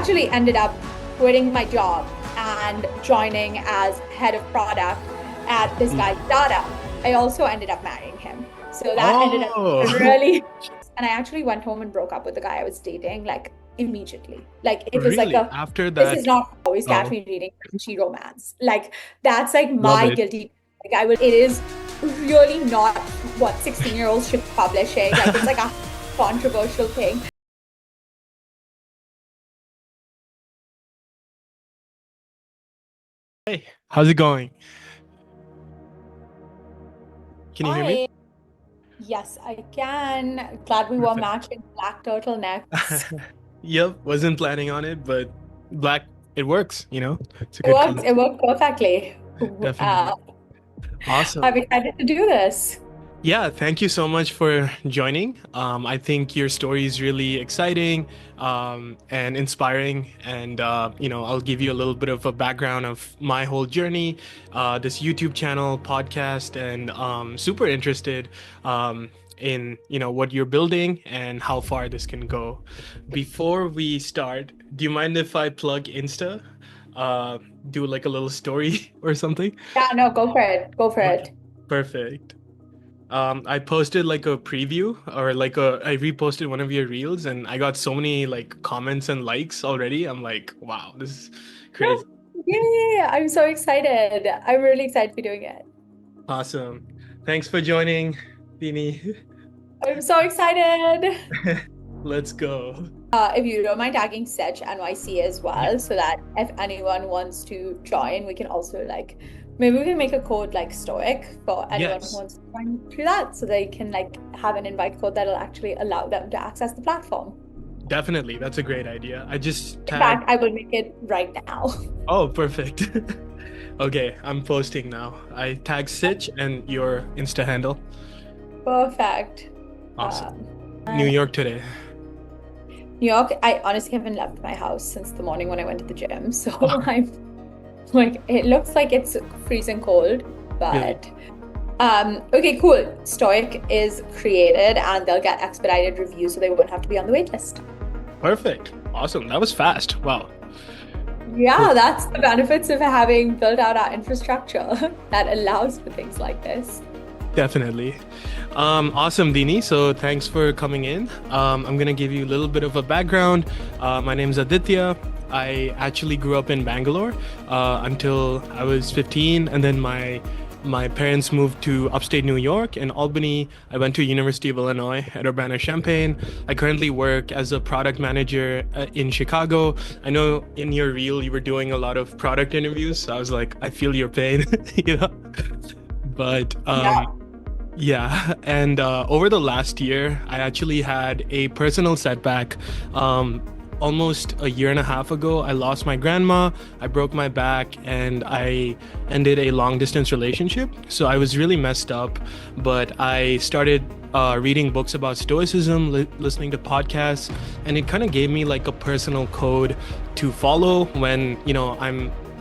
actually ended up quitting my job and joining as head of product at this guy's startup. I also ended up marrying him. So that ended up really, and I actually went home and broke up with the guy I was dating like immediately. Like it was like after this that. is not always catch me reading she romance. Like that's like Love my it. guilty. Like it is really not what 16-year-olds should be publishing. Like it's like a controversial thing. Hey, how's it going? Can you hear me? Yes, I can. Glad we were Perfect. matching black turtlenecks. Yep, wasn't planning on it, but black, it works, It's a It good worked. color. It worked perfectly. Definitely. I'm Awesome. excited to do this. Yeah, thank you so much for joining. I think your story is really exciting and inspiring. And, I'll give you a little bit of a background of my whole journey, this YouTube channel, podcast, and super interested in, what you're building and how far this can go. Before we start, do you mind if I plug Insta? Uh, do like a little story or something? Yeah, no, go for it. Go for Okay, it. perfect. I posted like a preview or I reposted one of your reels and I got so many like comments and likes already. I'm like, wow, this is crazy. Yay! I'm so excited. I'm really excited to be doing it. Awesome. Thanks for joining, Dini. I'm so excited. Let's go. If you don't mind tagging Sitch NYC as Yeah, well, so that if anyone wants to join, we can also like maybe we can make a code like Stoic for anyone who yes, wants to join through that, so they can like have an invite code that'll actually allow them to access the platform. definitely. That's a great idea. I just In tagged. fact, I will make it right now. Oh, perfect. Okay, I'm posting now. I tagged Sitch and your Insta handle. Perfect. Awesome. New And York today. New York, I honestly haven't left my house since the morning when I went to the gym. So Oh, I'm like, it looks like it's freezing cold, really? but okay, cool. Stoic is created and they'll get expedited reviews so they won't have to be on the wait list. Perfect. Awesome. That was fast. Wow. Yeah, Cool. that's the benefits of having built out our infrastructure that allows for things like this. Definitely. Awesome, Dini. So thanks for coming in. I'm gonna give you a little bit of a background. My name's Aditya. I actually grew up in Bangalore until I was 15, and then my parents moved to upstate New York in Albany. I went to University of Illinois at Urbana-Champaign. I currently work as a product manager in Chicago. I know in your reel you were doing a lot of product interviews, so I was like, I feel your pain, you know. But Yeah. yeah, and over the last year, I actually had a personal setback. Almost a year and a half ago, I lost my grandma, I broke my back, and I ended a long distance relationship. So I was really messed up, but I started reading books about Stoicism, listening to podcasts, and it kind of gave me like a personal code to follow when,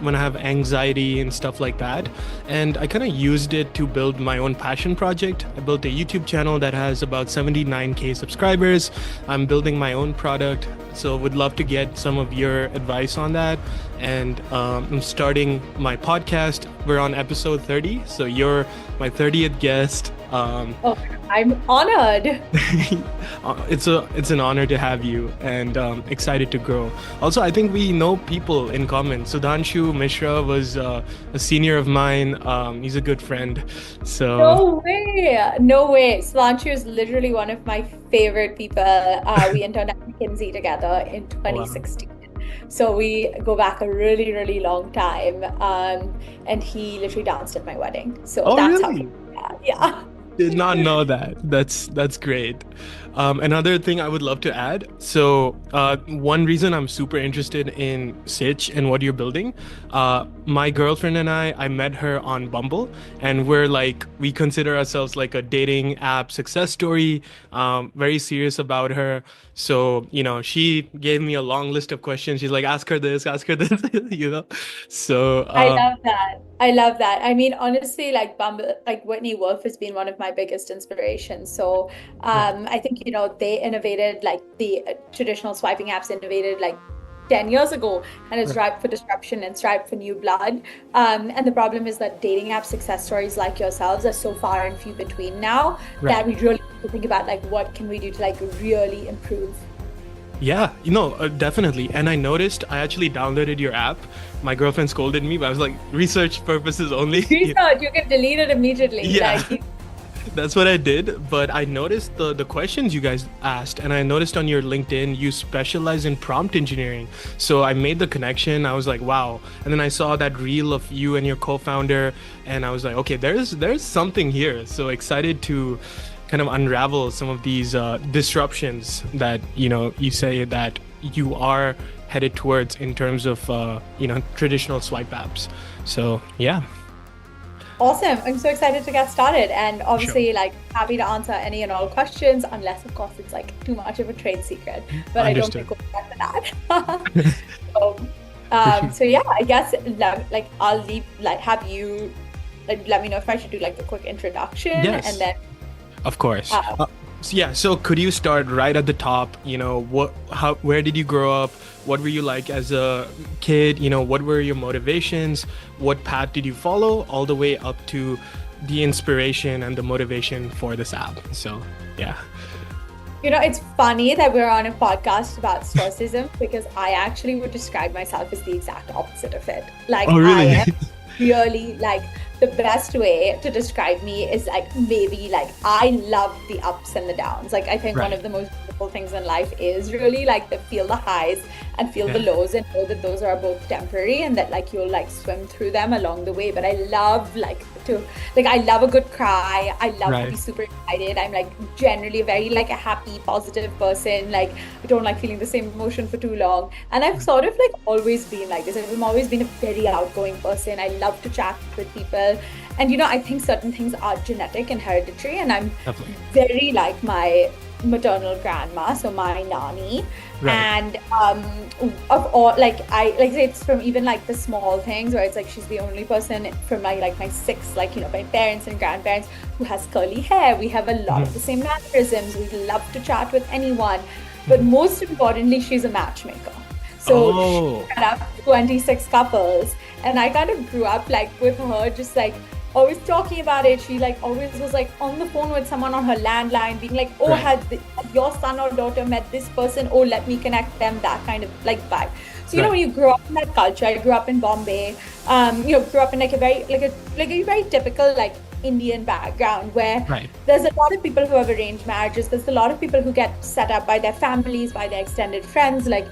when I have anxiety and stuff like that. And I kind of used it to build my own passion project. I built a YouTube channel that has about 79K subscribers. I'm building my own product. So would love to get some of your advice on that. And I'm starting my podcast. We're on episode 30. So you're my 30th guest. Oh, I'm honored. It's an honor to have you and excited to grow. Also, I think we know people in common. Sudhanshu Mishra was a senior of mine. He's a good friend. So, No way. No way. Slanchu is literally one of my favorite people. We interned at McKinsey together in wow. 2016. So we go back a really, really long time. And he literally danced at my wedding. So Oh, that's how, really? yeah. Did not know that. That's great. Another thing I would love to add. So one reason I'm super interested in Sitch and what you're building, my girlfriend and I met her on Bumble, and we consider ourselves like a dating app success story. Very serious about her. So she gave me a long list of questions. She's like, ask her this, ask her this, you know. So I love that. I love that. I mean, honestly, like Bumble, like Whitney Wolf has been one of my biggest inspirations. So, yeah, I think, they innovated like the traditional swiping apps innovated like 10 years ago and is Right. ripe for disruption and it's ripe for new blood. And the problem is that dating app success stories like yourselves are so far and few between now that Right. we really have to think about like what can we do to like really improve. Yeah, definitely. And I noticed I actually downloaded your app. My girlfriend scolded me, but I was like, research purposes only. Research, you can delete it immediately. Yeah. Like, That's what I did, but I noticed the questions you guys asked, and I noticed on your LinkedIn you specialize in prompt engineering. So I made the connection. I was like, wow. And then I saw that reel of you and your co-founder, and I was like, okay, there's something here. So excited to kind of unravel some of these disruptions that you say that you are headed towards in terms of traditional swipe apps. So yeah. awesome. I'm so excited to get started and obviously Sure. like happy to answer any and all questions unless of course it's like too much of a trade secret, but I don't Understood. think we'll get to that. So yeah, I guess like I'll leave like have you like let me know if I should do like the quick introduction Yes. and then Of course. uh, Yeah. So could you start right at the top? Where did you grow up? What were you like as a kid? What were your motivations? What path did you follow all the way up to the inspiration and the motivation for this app? So, yeah. it's funny that we're on a podcast about Stoicism because I actually would describe myself as the exact opposite of it. Like Oh, really? I am really like the best way to describe me is like maybe like I love the ups and the downs. Like I think one Right. of the most beautiful things in life is really like to feel the highs and feel the Yeah. lows and know that those are both temporary and that like you'll like swim through them along the way. But I love I love a good cry. I love to be Right. super excited. I'm like generally very like a happy, positive person. Like I don't like feeling the same emotion for too long. And I've sort of like always been like this. I've always been a very outgoing person. I love to chat with people. And I think certain things are genetic and hereditary. And I'm Definitely. very like my maternal grandma, so my nanny. Right. And of all like I like say it's from even like the small things where it's like she's the only person from my six my parents and grandparents who has curly hair. We have a lot of the same mannerisms. We love to chat with anyone, but most importantly, she's a matchmaker. So Oh. she had up 26 couples, and I kind of grew up like with her, just like always talking about it. She like always was like on the phone with someone on her landline being like, oh, Right. had your son or daughter met this person, oh, let me connect them, that kind of like vibe. So Right. when you grow up in that culture, I grew up in Bombay, grew up in like a very very typical like Indian background where Right. there's a lot of people who have arranged marriages. There's a lot of people who get set up by their families, by their extended friends. Like,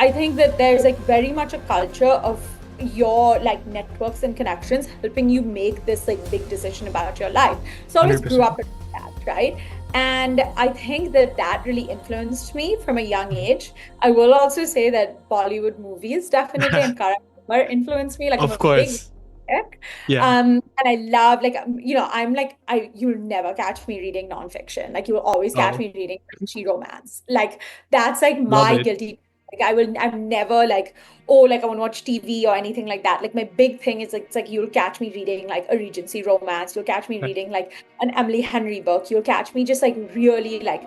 I think that there's like very much a culture of your like networks and connections helping you make this like big decision about your life. So I always grew 100%. up in that, right? And I think that really influenced me from a young age. I will also say that Bollywood movies definitely and Karan influenced me. Like I'm Of a big course. tech. Yeah. And I love like I'm like you'll never catch me reading nonfiction. Like you will always catch Oh, me reading crunchy romance. Like that's like love my it. guilty. Like I'm never like, oh, like I want to watch TV or anything like that. Like my big thing is like it's like you'll catch me reading like a Regency romance. You'll catch me Right. reading like an Emily Henry book. You'll catch me just like really like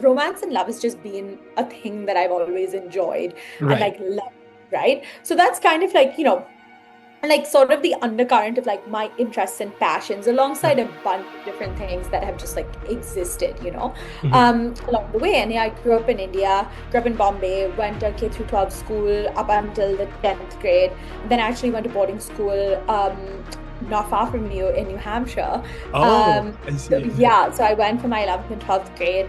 romance and love has just been a thing that I've always enjoyed and Right. like love, right? So that's kind of like like sort of the undercurrent of like my interests and passions alongside a bunch of different things that have just like existed along the way. And yeah, I grew up in India, grew up in Bombay, went to K through 12 school up until the 10th grade, then actually went to boarding school not far from you in New Hampshire. Oh, I So see. yeah, so I went for my 11th and 12th grade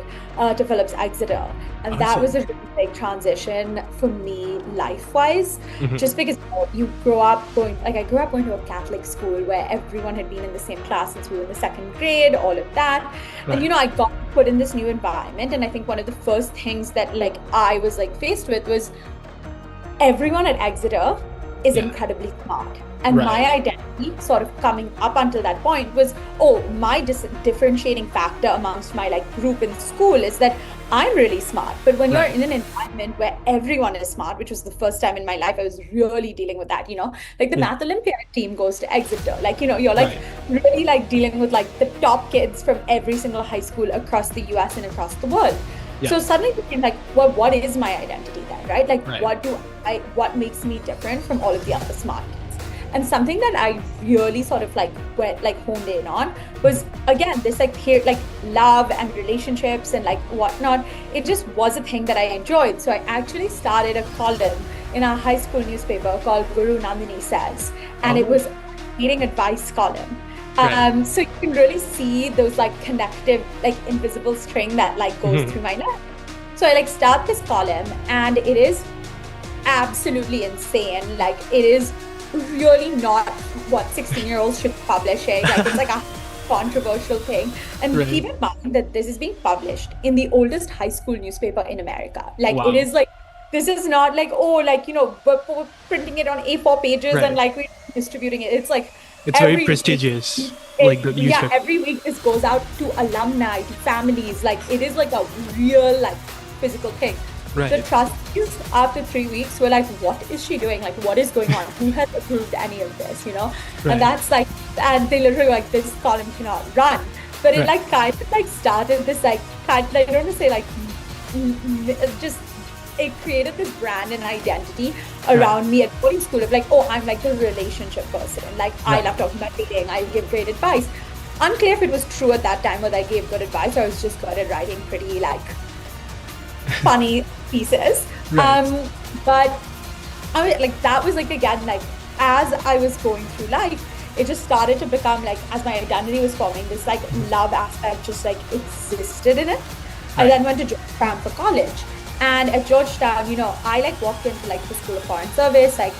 to Phillips Exeter, and that was a really big transition for me life-wise, just because you grow up going, like I grew up going to a Catholic school where everyone had been in the same class since we were in the second grade, all of that. Right. And I got put in this new environment, and I think one of the first things that like I was like faced with was everyone at Exeter is Yeah. incredibly smart. And Right. my identity sort of coming up until that point was, oh, my differentiating factor amongst my like group in school is that I'm really smart. But when Right. you're in an environment where everyone is smart, which was the first time in my life I was really dealing with that, like the Yeah. Math Olympiad team goes to Exeter, like, you're like Right. really like dealing with like the top kids from every single high school across the US and across the world. Yeah. So suddenly it became like, well, what is my identity then, right? Like, Right. what makes me different from all of the other smart kids? And something that I really sort of like went like honed in on was, again, this like here like love and relationships and like whatnot. It just was a thing that I enjoyed. So I actually started a column in our high school newspaper called Guru Nandini Says, and it was a dating advice column. Right. So you can really see those like connective, like invisible string that like goes through my neck. So I like start this column, and it is absolutely insane. Like it is really not what 16-year-olds should be publishing. Like it's like a controversial thing. And Right. keep in mind that this is being published in the oldest high school newspaper in America. Like Wow. it is like, this is not like, oh, like, you know, we're printing it on A4 pages Right. and like we're distributing it. It's like It's very prestigious. Like the yeah, newspaper. every week this goes out to alumni, to families. Like it is like a real like physical thing. Right. The trustees after 3 weeks were like, what is she doing? Like, what is going on? Who has approved any of this, you know? Right. And that's like, and they literally were like, this column cannot run. But it Right. like kind of like started this like, kind of, like, I don't want to say like, just, it created this brand and identity around me at boarding school of like, oh, I'm like the relationship person. Like I love talking about dating. I give great advice. Unclear if it was true at that time whether I gave good advice or I was just good at writing pretty like funny pieces. Right. But I mean, like that was like, again, like as I was going through life, it just started to become like, as my identity was forming, this like love aspect just like existed in it. I then went to Georgetown for college. And at Georgetown, you know, I like walked into like the School of Foreign Service, like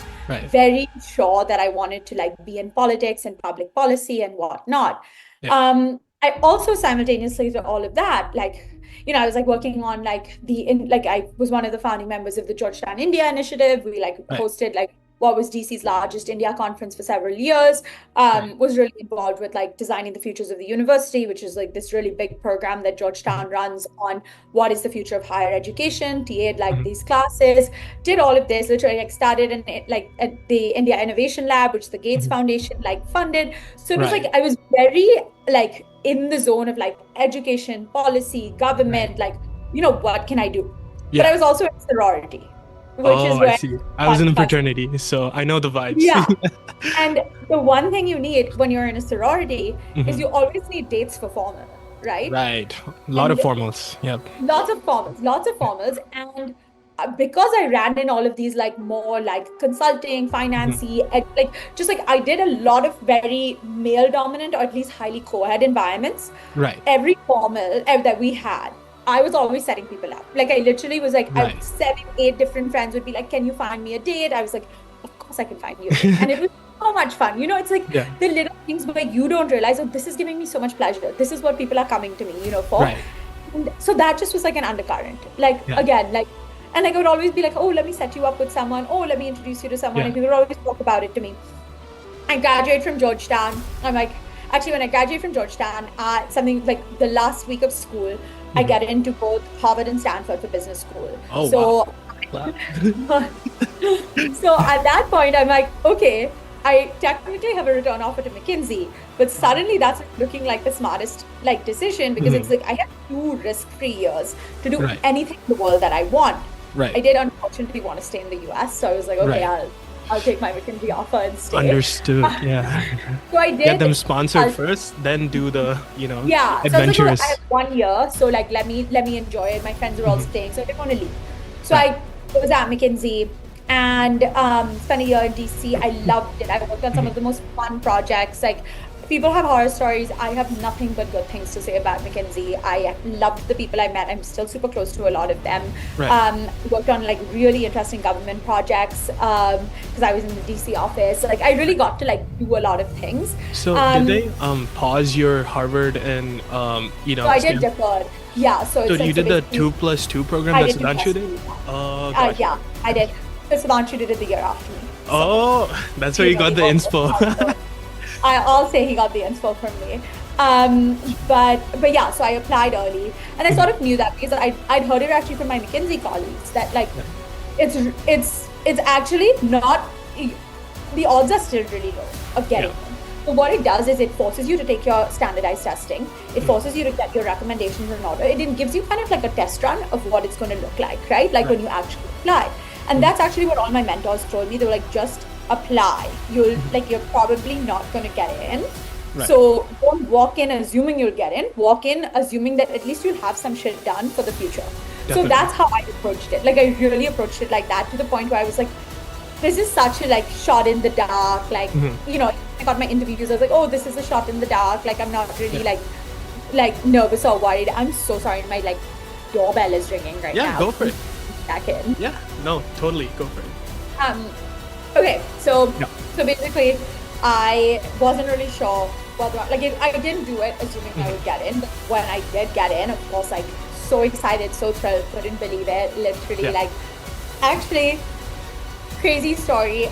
very sure that I wanted to like be in politics and public policy and whatnot. I also simultaneously to all of that, like, you know, I was like working on like I was one of the founding members of the Georgetown India Initiative. We like hosted like what was DC's largest India conference for several years. Was really involved with like designing the futures of the university, which is like this really big program that Georgetown runs on what is the future of higher education. TA'd like these classes, did all of this, literally like started in like at the India Innovation Lab, which the Gates Foundation like funded. So it was like, I was very like in the zone of like education, policy, government, like, you know, what can I do? But I was also in sorority. Which is where I see. I was in a fraternity, so I know the vibes. Yeah. And the one thing you need when you're in a sorority is you always need dates for formal, right? Right. A lot of formals. Yep. Lots of formals. And because I ran in all of these like more like consulting, financy, like just like I did a lot of very male dominant or at least highly co-ed environments. Right. Every formal that we had, I was always setting people up. Like I literally was like, 7, 8 different friends would be like, can you find me a date? I was like, of course I can find you a date. And it was so much fun. You know, it's like the little things where you don't realize, oh, this is giving me so much pleasure. This is what people are coming to me, you know, for. And so that just was like an undercurrent. Like, again, like, and like I would always be like, oh, let me set you up with someone. Oh, let me introduce you to someone. And people would always talk about it to me. I graduated from Georgetown. I'm like, actually, when I graduated from Georgetown, something like the last week of school, I get into both Harvard and Stanford for business school. Oh, so, wow. So at that point, I'm like, okay, I technically have a return offer to McKinsey, but suddenly that's looking like the smartest like decision because it's like I have 2 risk-free years to do anything in the world that I want. I did unfortunately want to stay in the US, so I was like, okay, I'll take my McKinsey offer and stay. Understood. Yeah. So I did get them sponsored first, then do the, you know, adventurous. So I, like, I had 1 year, so like let me enjoy it. My friends are all staying, so I didn't want to leave. So I was at McKinsey and spent a year in DC. I loved it. I worked on some of the most fun projects. Like people have horror stories. I have nothing but good things to say about McKinsey. I loved the people I met. I'm still super close to a lot of them. Worked on like really interesting government projects because I was in the DC office. So, like I really got to like do a lot of things. So did they pause your Harvard and you know? So I did deferred. Yeah. So you did the 2+2 program that Sudhanshu did? Oh, gotcha. Yeah, I did. So Sudhanshu did it the year after me. So, oh, that's where you got the inspo. I'll say he got the inspo from me. But yeah, so I applied early and I sort of knew that because I'd heard it actually from my McKinsey colleagues that like it's actually not, the odds are still really low of getting them. So what it does is it forces you to take your standardized testing. It forces you to get your recommendations in order. It gives you kind of like a test run of what it's going to look like, right? Like when you actually apply. And that's actually what all my mentors told me. They were like, just apply. You're probably not going to get in. Right. So don't walk in assuming you'll get in. Walk in assuming that at least you'll have some shit done for the future. Definitely. So that's how I approached it. Like I really approached it like that, to the point where I was like, this is such a like shot in the dark. Like, you know, I got my interviews. I was like, oh, this is a shot in the dark. Like I'm not really like nervous or worried. I'm so sorry. My like doorbell is ringing right now. Yeah, go for it. Back in. Yeah, no, totally. Go for it. Okay, so basically, I wasn't really sure whether I didn't do it assuming I would get in. But when I did get in, of course, like so excited, so thrilled, couldn't believe it. Literally, like actually, crazy story.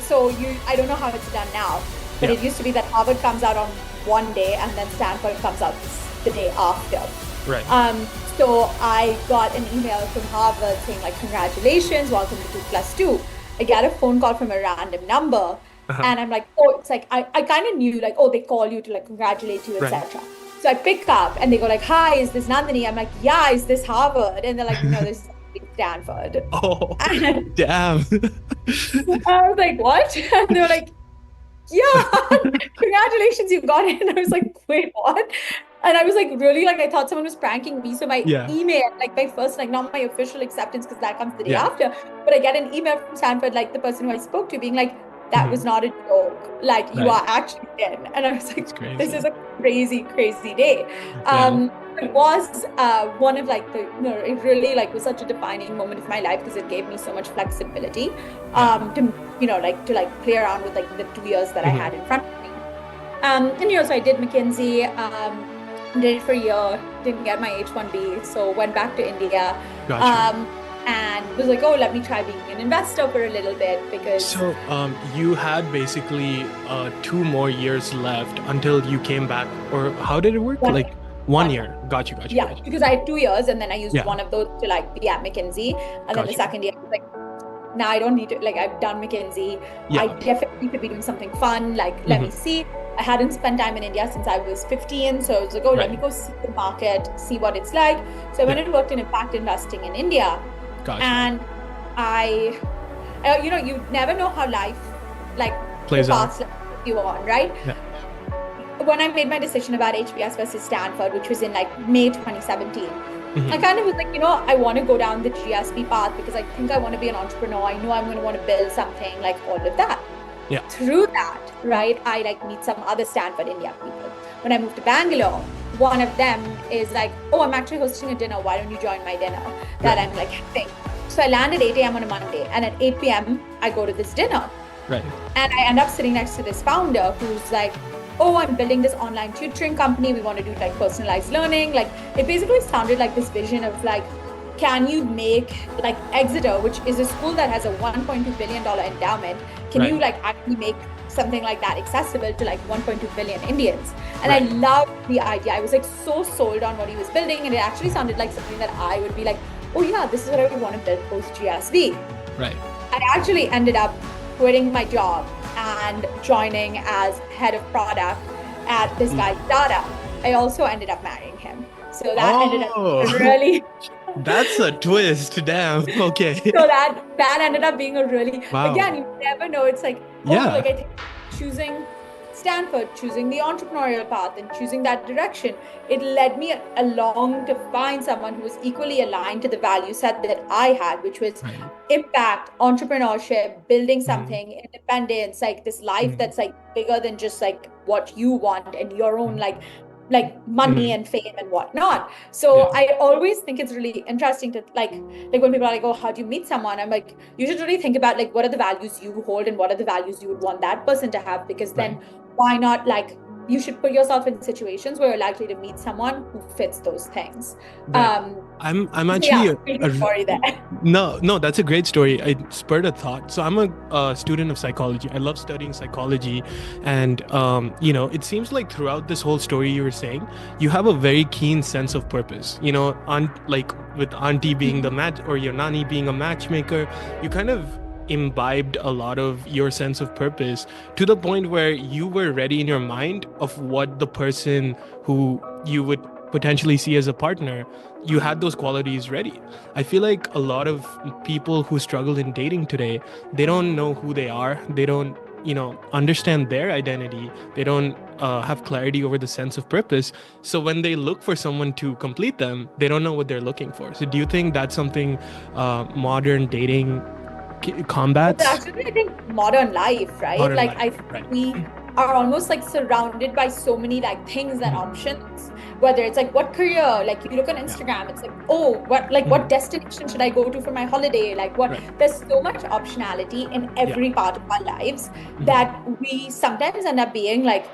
So I don't know how it's done now, but it used to be that Harvard comes out on one day and then Stanford comes out the day after. Right. So I got an email from Harvard saying like, congratulations, welcome to 2+2. I get a phone call from a random number, and I'm like, oh, it's like, I kind of knew like, oh, they call you to like congratulate you, etc. So I pick up and they go like, hi, is this Nandini? I'm like, yeah, is this Harvard? And they're like, no, this is Stanford. Oh, damn. I was like, what? And they were like, yeah, congratulations, you got in. I was like, wait, what? And I was like, really? Like, I thought someone was pranking me. So my email, like my first, like not my official acceptance, because that comes the day after, but I get an email from Stanford, like the person who I spoke to, being like, that was not a joke. Like, you are actually in. And I was like, this is a crazy, crazy day. It was one of like the, you know, it really like was such a defining moment of my life, because it gave me so much flexibility to, you know, like to like play around with like the 2 years that I had in front of me. And, you know, so I did McKinsey, did it for a year, didn't get my H-1B, so went back to India. Gotcha. And was like, oh, let me try being an investor for a little bit, because... So you had basically 2 more years left until you came back, or how did it work? Like 1 year. Got you. Yeah, because I had 2 years, and then I used one of those to like be at McKinsey. And then the second year, I was like, nah, I don't need to, like I've done McKinsey. I definitely could be doing something fun. Like, let me see. I hadn't spent time in India since I was 15. So I was like, oh, let me go see the market, see what it's like. So I went and worked in impact investing in India. Gotcha. And I, you know, you never know how life like plays out you on, right? Yeah. When I made my decision about HBS versus Stanford, which was in like May 2017, I kind of was like, you know, I want to go down the GSP path because I think I want to be an entrepreneur. I know I'm going to want to build something, like all of that. Yeah. Through that, right, I like meet some other Stanford India people. When I moved to Bangalore, one of them is like, oh, I'm actually hosting a dinner. Why don't you join my dinner that I'm like having? So I land at 8 a.m. on a Monday, and at 8 p.m. I go to this dinner. Right. And I end up sitting next to this founder who's like, oh, I'm building this online tutoring company. We want to do like personalized learning. Like, it basically sounded like this vision of like, can you make like Exeter, which is a school that has a $1.2 billion endowment, can you like actually make something like that accessible to like 1.2 billion Indians? And I loved the idea. I was like so sold on what he was building, and it actually sounded like something that I would be like, oh yeah, this is what I would want to build post GSV. Right. I actually ended up quitting my job and joining as head of product at this guy's startup. I also ended up marrying him. So that ended up really... That's a twist, damn. Okay. So that ended up being a really, again, you never know. It's like, like I think choosing Stanford, choosing the entrepreneurial path and choosing that direction, it led me along to find someone who was equally aligned to the value set that I had, which was impact, entrepreneurship, building something, independence, like this life that's like bigger than just like what you want and your own like money and fame and whatnot. So I always think it's really interesting to like when people are like, oh, how do you meet someone? I'm like, you should really think about like, what are the values you hold and what are the values you would want that person to have? Because then why not, like, you should put yourself in situations where you're likely to meet someone who fits those things. I'm actually story there. No, that's a great story. I spurred a thought. So I'm a student of psychology. I love studying psychology, and you know, it seems like throughout this whole story you were saying, you have a very keen sense of purpose. You know, like with Aunty being the or your Nani being a matchmaker, you kind of imbibed a lot of your sense of purpose to the point where you were ready in your mind of what the person who you would potentially see as a partner, you had those qualities ready. I feel like a lot of people who struggle in dating today, they don't know who they are. They don't, understand their identity. They don't have clarity over the sense of purpose. So when they look for someone to complete them, they don't know what they're looking for. So do you think that's something modern dating combats? It's actually, I think, modern life, right? Modern like life, I right. we are almost like surrounded by so many like things and options, whether it's like what career, like you look on Instagram, it's like, oh, what destination should I go to for my holiday, like what there's so much optionality in every part of our lives that we sometimes end up being like,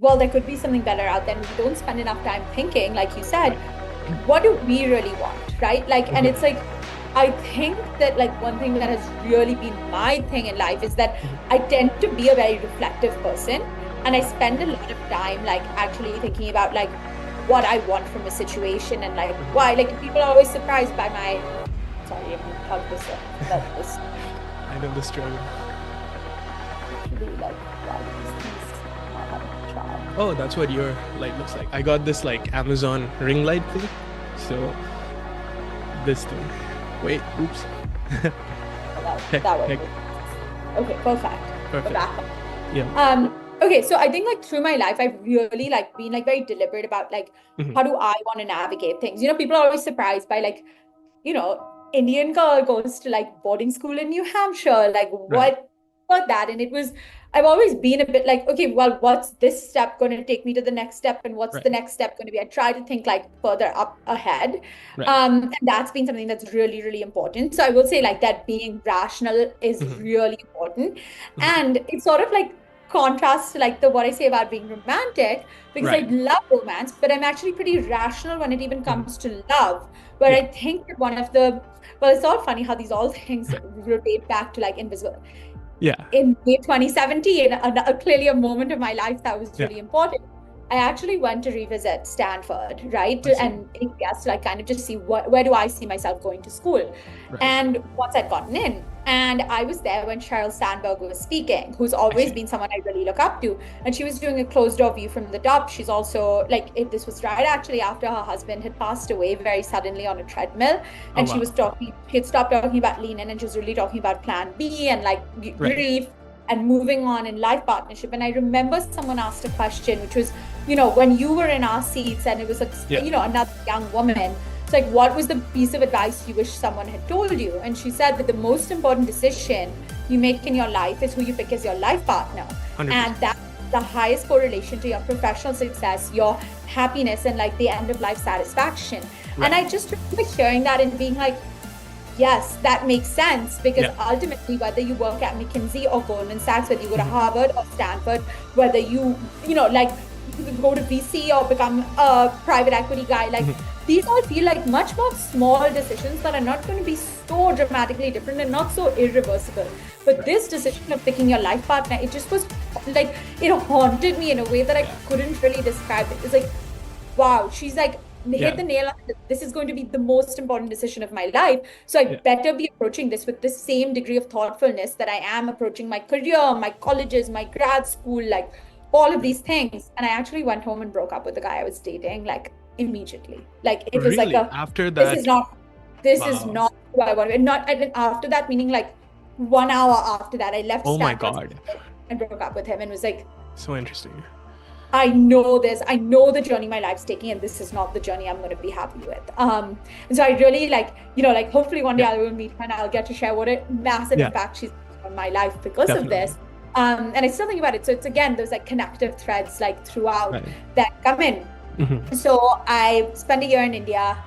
well, there could be something better out there, and we don't spend enough time thinking, like you said, what do we really want, right? Like, and it's like, I think that like one thing that has really been my thing in life is that I tend to be a very reflective person, and I spend a lot of time like actually thinking about like what I want from a situation, and like why, like people are always surprised by my, sorry, I'm gonna talk this about this. I know the struggle. Actually, like, why these things not having a charge? Oh, that's what your light looks like. I got this like Amazon ring light thing. So this thing. Wait, oops. That way. Okay, perfect. Perfect. Back. Yeah. Okay, so I think like through my life, I've really like been like very deliberate about like how do I want to navigate things. People are always surprised by like, Indian girl goes to like boarding school in New Hampshire, like what that? And it was, I've always been a bit like, okay, well, what's this step going to take me to the next step, and what's the next step going to be? I try to think like further up ahead. And that's been something that's really, really important. So I will say like that being rational is really important. And it's sort of like contrast to like what I say about being romantic, because I love romance, but I'm actually pretty rational when it even comes to love, where I think that one of the, well, it's all funny how these all things rotate back to like invisible. Yeah. In May 2017, clearly a moment of my life that was really important. I actually went to revisit Stanford, right? And yes, to like kind of just see where do I see myself going to school. And once I'd gotten in, and I was there when Sheryl Sandberg was speaking, who's always been someone I really look up to. And she was doing a closed door view from the top. She's also like, this was right actually after her husband had passed away very suddenly on a treadmill. And she was talking, she had stopped talking about lean in, and she was really talking about plan B and like grief and moving on in life partnership. And I remember someone asked a question, which was, when you were in our seats and it was like, another young woman, it's like, what was the piece of advice you wish someone had told you? And she said that the most important decision you make in your life is who you pick as your life partner. 100%. And that's the highest correlation to your professional success, your happiness, and like the end of life satisfaction. And I just remember hearing that and being like, yes, that makes sense, because ultimately, whether you work at McKinsey or Goldman Sachs, whether you go to Harvard or Stanford, whether you go to VC or become a private equity guy, like these all feel like much more small decisions that are not going to be so dramatically different and not so irreversible. But this decision of picking your life partner, it just was like, it haunted me in a way that I couldn't really describe it. It's like, wow, she's like, hit the nail on it. This is going to be the most important decision of my life. So I better be approaching this with the same degree of thoughtfulness that I am approaching my career, my colleges, my grad school, like all of these things. And I actually went home and broke up with the guy I was dating, like immediately. Like it was like after that, this is not who I want to be. Not after that, meaning like 1 hour after that, I left Stanford and broke up with him, and was like, so interesting. I know the journey my life's taking, and this is not the journey I'm going to be happy with. And so I really like hopefully one day I will meet her and I'll get to share what a massive impact she's on my life because of this. And I still think about it. So it's again, those like connective threads like throughout that come in. So I spent a year in India,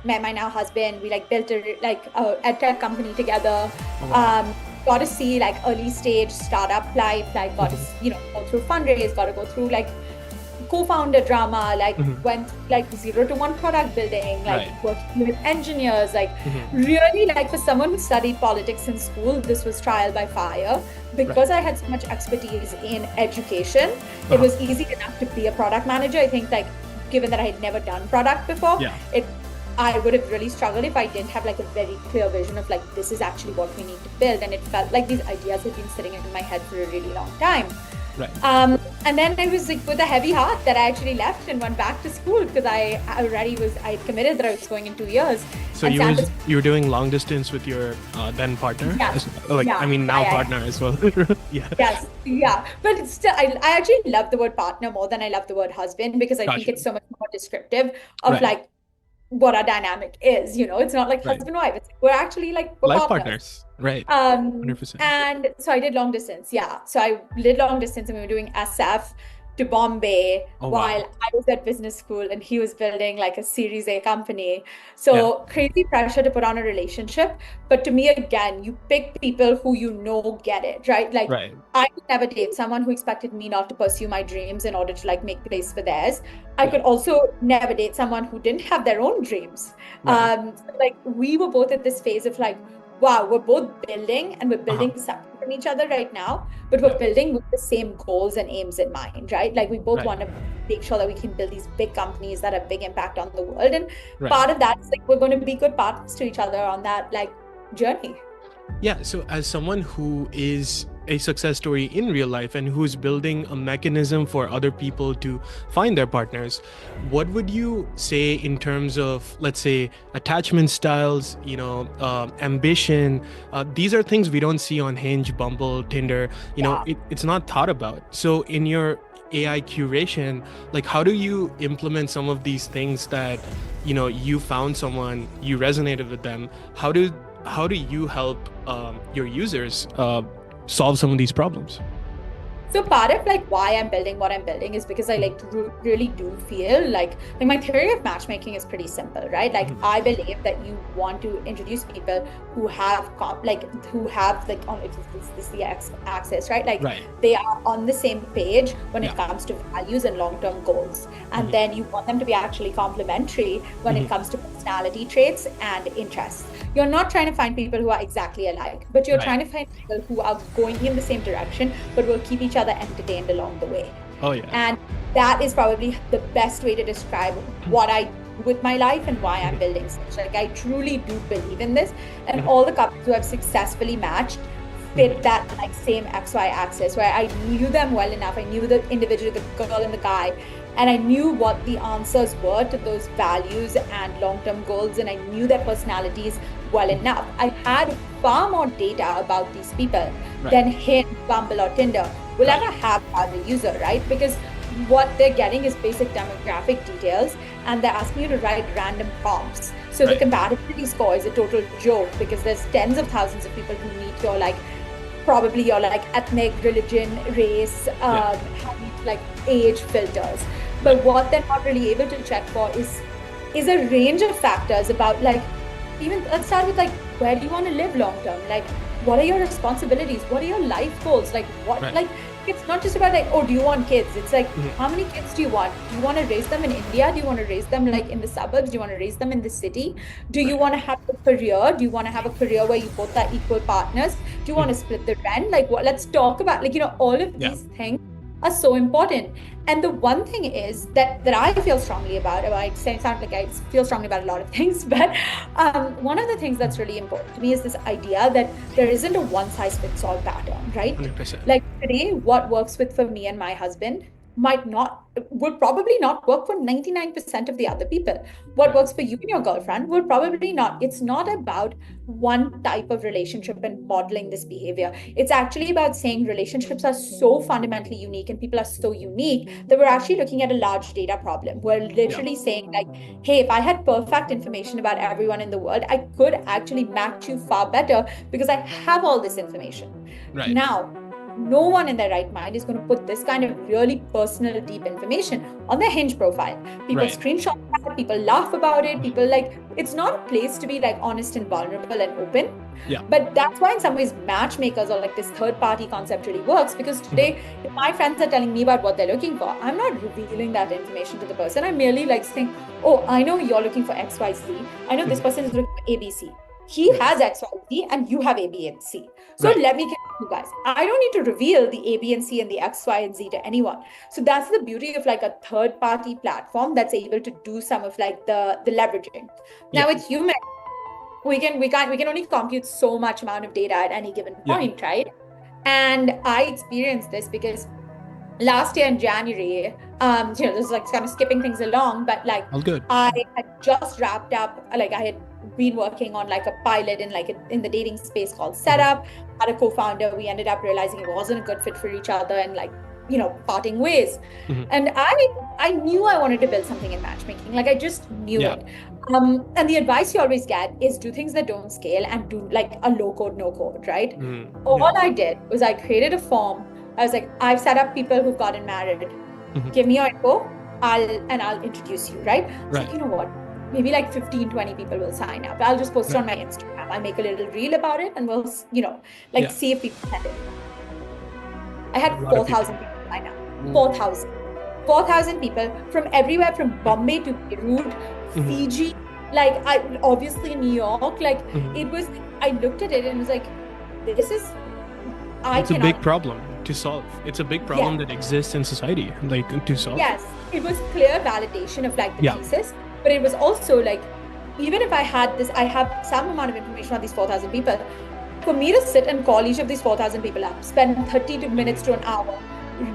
met my now husband. We like built a edtech company together. Got to see like early stage startup life, like got to go through fundraise, got to go through like co-founder drama, like went like 0 to 1 product building, like working with engineers, like really like for someone who studied politics in school, this was trial by fire. Because I had so much expertise in education, it was easy enough to be a product manager. I think like given that I had never done product before, it I would have really struggled if I didn't have like a very clear vision of like, this is actually what we need to build. And it felt like these ideas had been sitting in my head for a really long time. Right. And then I was like with a heavy heart that I actually left and went back to school because I committed that I was going in 2 years. So you were doing long distance with your then partner? Yes. Partner as well. Yeah. Yes. Yeah. But it's still, I actually love the word partner more than I love the word husband, because I think it's so much more descriptive of like what our dynamic is. It's not like husband and wife. It's, we're actually like life partners. Right. 100%. And so I did long distance. Yeah. So I did long distance and we were doing SF to Bombay while I was at business school and he was building like a Series A company. So crazy pressure to put on a relationship. But to me, again, you pick people who get it, right? Like I could never date someone who expected me not to pursue my dreams in order to like make space for theirs. I could also never date someone who didn't have their own dreams. So like we were both at this phase of like, wow, we're both building and we're building separate from each other right now, but we're building with the same goals and aims in mind, right? Like we both want to make sure that we can build these big companies that have big impact on the world. And part of that is like, we're going to be good partners to each other on that like journey. Yeah. So as someone who is a success story in real life and who's building a mechanism for other people to find their partners, what would you say in terms of, let's say, attachment styles, ambition? These are things we don't see on Hinge, Bumble, Tinder. It's not thought about. So in your AI curation, like how do you implement some of these things that, you found someone, you resonated with them? How do you help your users solve some of these problems? So part of like why I'm building what I'm building is because I like really do feel like my theory of matchmaking is pretty simple, right? Like I believe that you want to introduce people who have on this the axis, right? Like they are on the same page when it comes to values and long-term goals. And then you want them to be actually complementary when it comes to personality traits and interests. You're not trying to find people who are exactly alike, but you're trying to find people who are going in the same direction, but will keep each other entertained along the way. Oh yeah. And that is probably the best way to describe what I do with my life and why I'm building Sitch. Like I truly do believe in this, and all the couples who have successfully matched fit that like same XY axis where I knew them well enough. I knew the individual, the girl and the guy, and I knew what the answers were to those values and long-term goals, and I knew their personalities well enough. I had far more data about these people than Hinge, Bumble or Tinder will ever have as a user, right? Because what they're getting is basic demographic details and they're asking you to write random prompts. So the compatibility score is a total joke because there's tens of thousands of people who meet your like, probably your like ethnic, religion, race, like age filters. But what they're not really able to check for is a range of factors about like, even let's start with like, where do you want to live long term? Like, what are your responsibilities? What are your life goals? Like what, like, it's not just about like, oh, do you want kids? It's like, how many kids do you want? Do you want to raise them in India? Do you want to raise them like in the suburbs? Do you want to raise them in the city? Do you want to have a career? Do you want to have a career where you both are equal partners? Do you want to split the rent? Like what, let's talk about like, all of these things are so important. And the one thing is that I feel strongly about, I sound like I feel strongly about a lot of things, but one of the things that's really important to me is this idea that there isn't a one size fits all pattern, right? 100%. Like today, what works for me and my husband will probably not work for 99% of the other people. What works for you and your girlfriend will probably not. It's not about one type of relationship and modeling this behavior. It's actually about saying relationships are so fundamentally unique and people are so unique that we're actually looking at a large data problem. We're literally saying like, hey, if I had perfect information about everyone in the world, I could actually match you far better because I have all this information. Now, no one in their right mind is going to put this kind of really personal, deep information on their Hinge profile. People screenshot that, people laugh about it, people like, it's not a place to be like honest and vulnerable and open. But that's why in some ways matchmakers or like this third party concept really works, because today if my friends are telling me about what they're looking for, I'm not revealing that information to the person. I'm merely like saying, oh, I know you're looking for XYZ. I know this person is looking for ABC. He has X, Y, Z, and you have A, B, and C. So let me get you guys. I don't need to reveal the A, B, and C and the X, Y, and Z to anyone. So that's the beauty of like a third-party platform that's able to do some of like the leveraging. Now with human, we can only compute so much amount of data at any given point, right? And I experienced this because last year in January, this is like kind of skipping things along, but like I had just wrapped up, like I had been working on like a pilot in the dating space called Setup. Had a co-founder. We ended up realizing it wasn't a good fit for each other and like, parting ways. And I knew I wanted to build something in matchmaking. Like I just knew it. And the advice you always get is do things that don't scale and do like a low code, no code, right? All I did was I created a form. I was like, I've set up people who've gotten married. Give me your info. I'll introduce you, right? So you know what? Maybe like 15, 20 people will sign up. I'll just post it on my Instagram. I'll make a little reel about it and we'll, see if people send it. I had 4,000 people sign up. 4,000. 4,000 people from everywhere, from Bombay to Beirut, Fiji, like obviously New York. Like it was, I looked at it and was like, it's a big problem to solve. It's a big problem that exists in society, like to solve. Yes, it was clear validation of like the thesis, but it was also like, even if I have some amount of information on these 4,000 people, for me to sit and call each of these 4,000 people up, spend 30 minutes to an hour,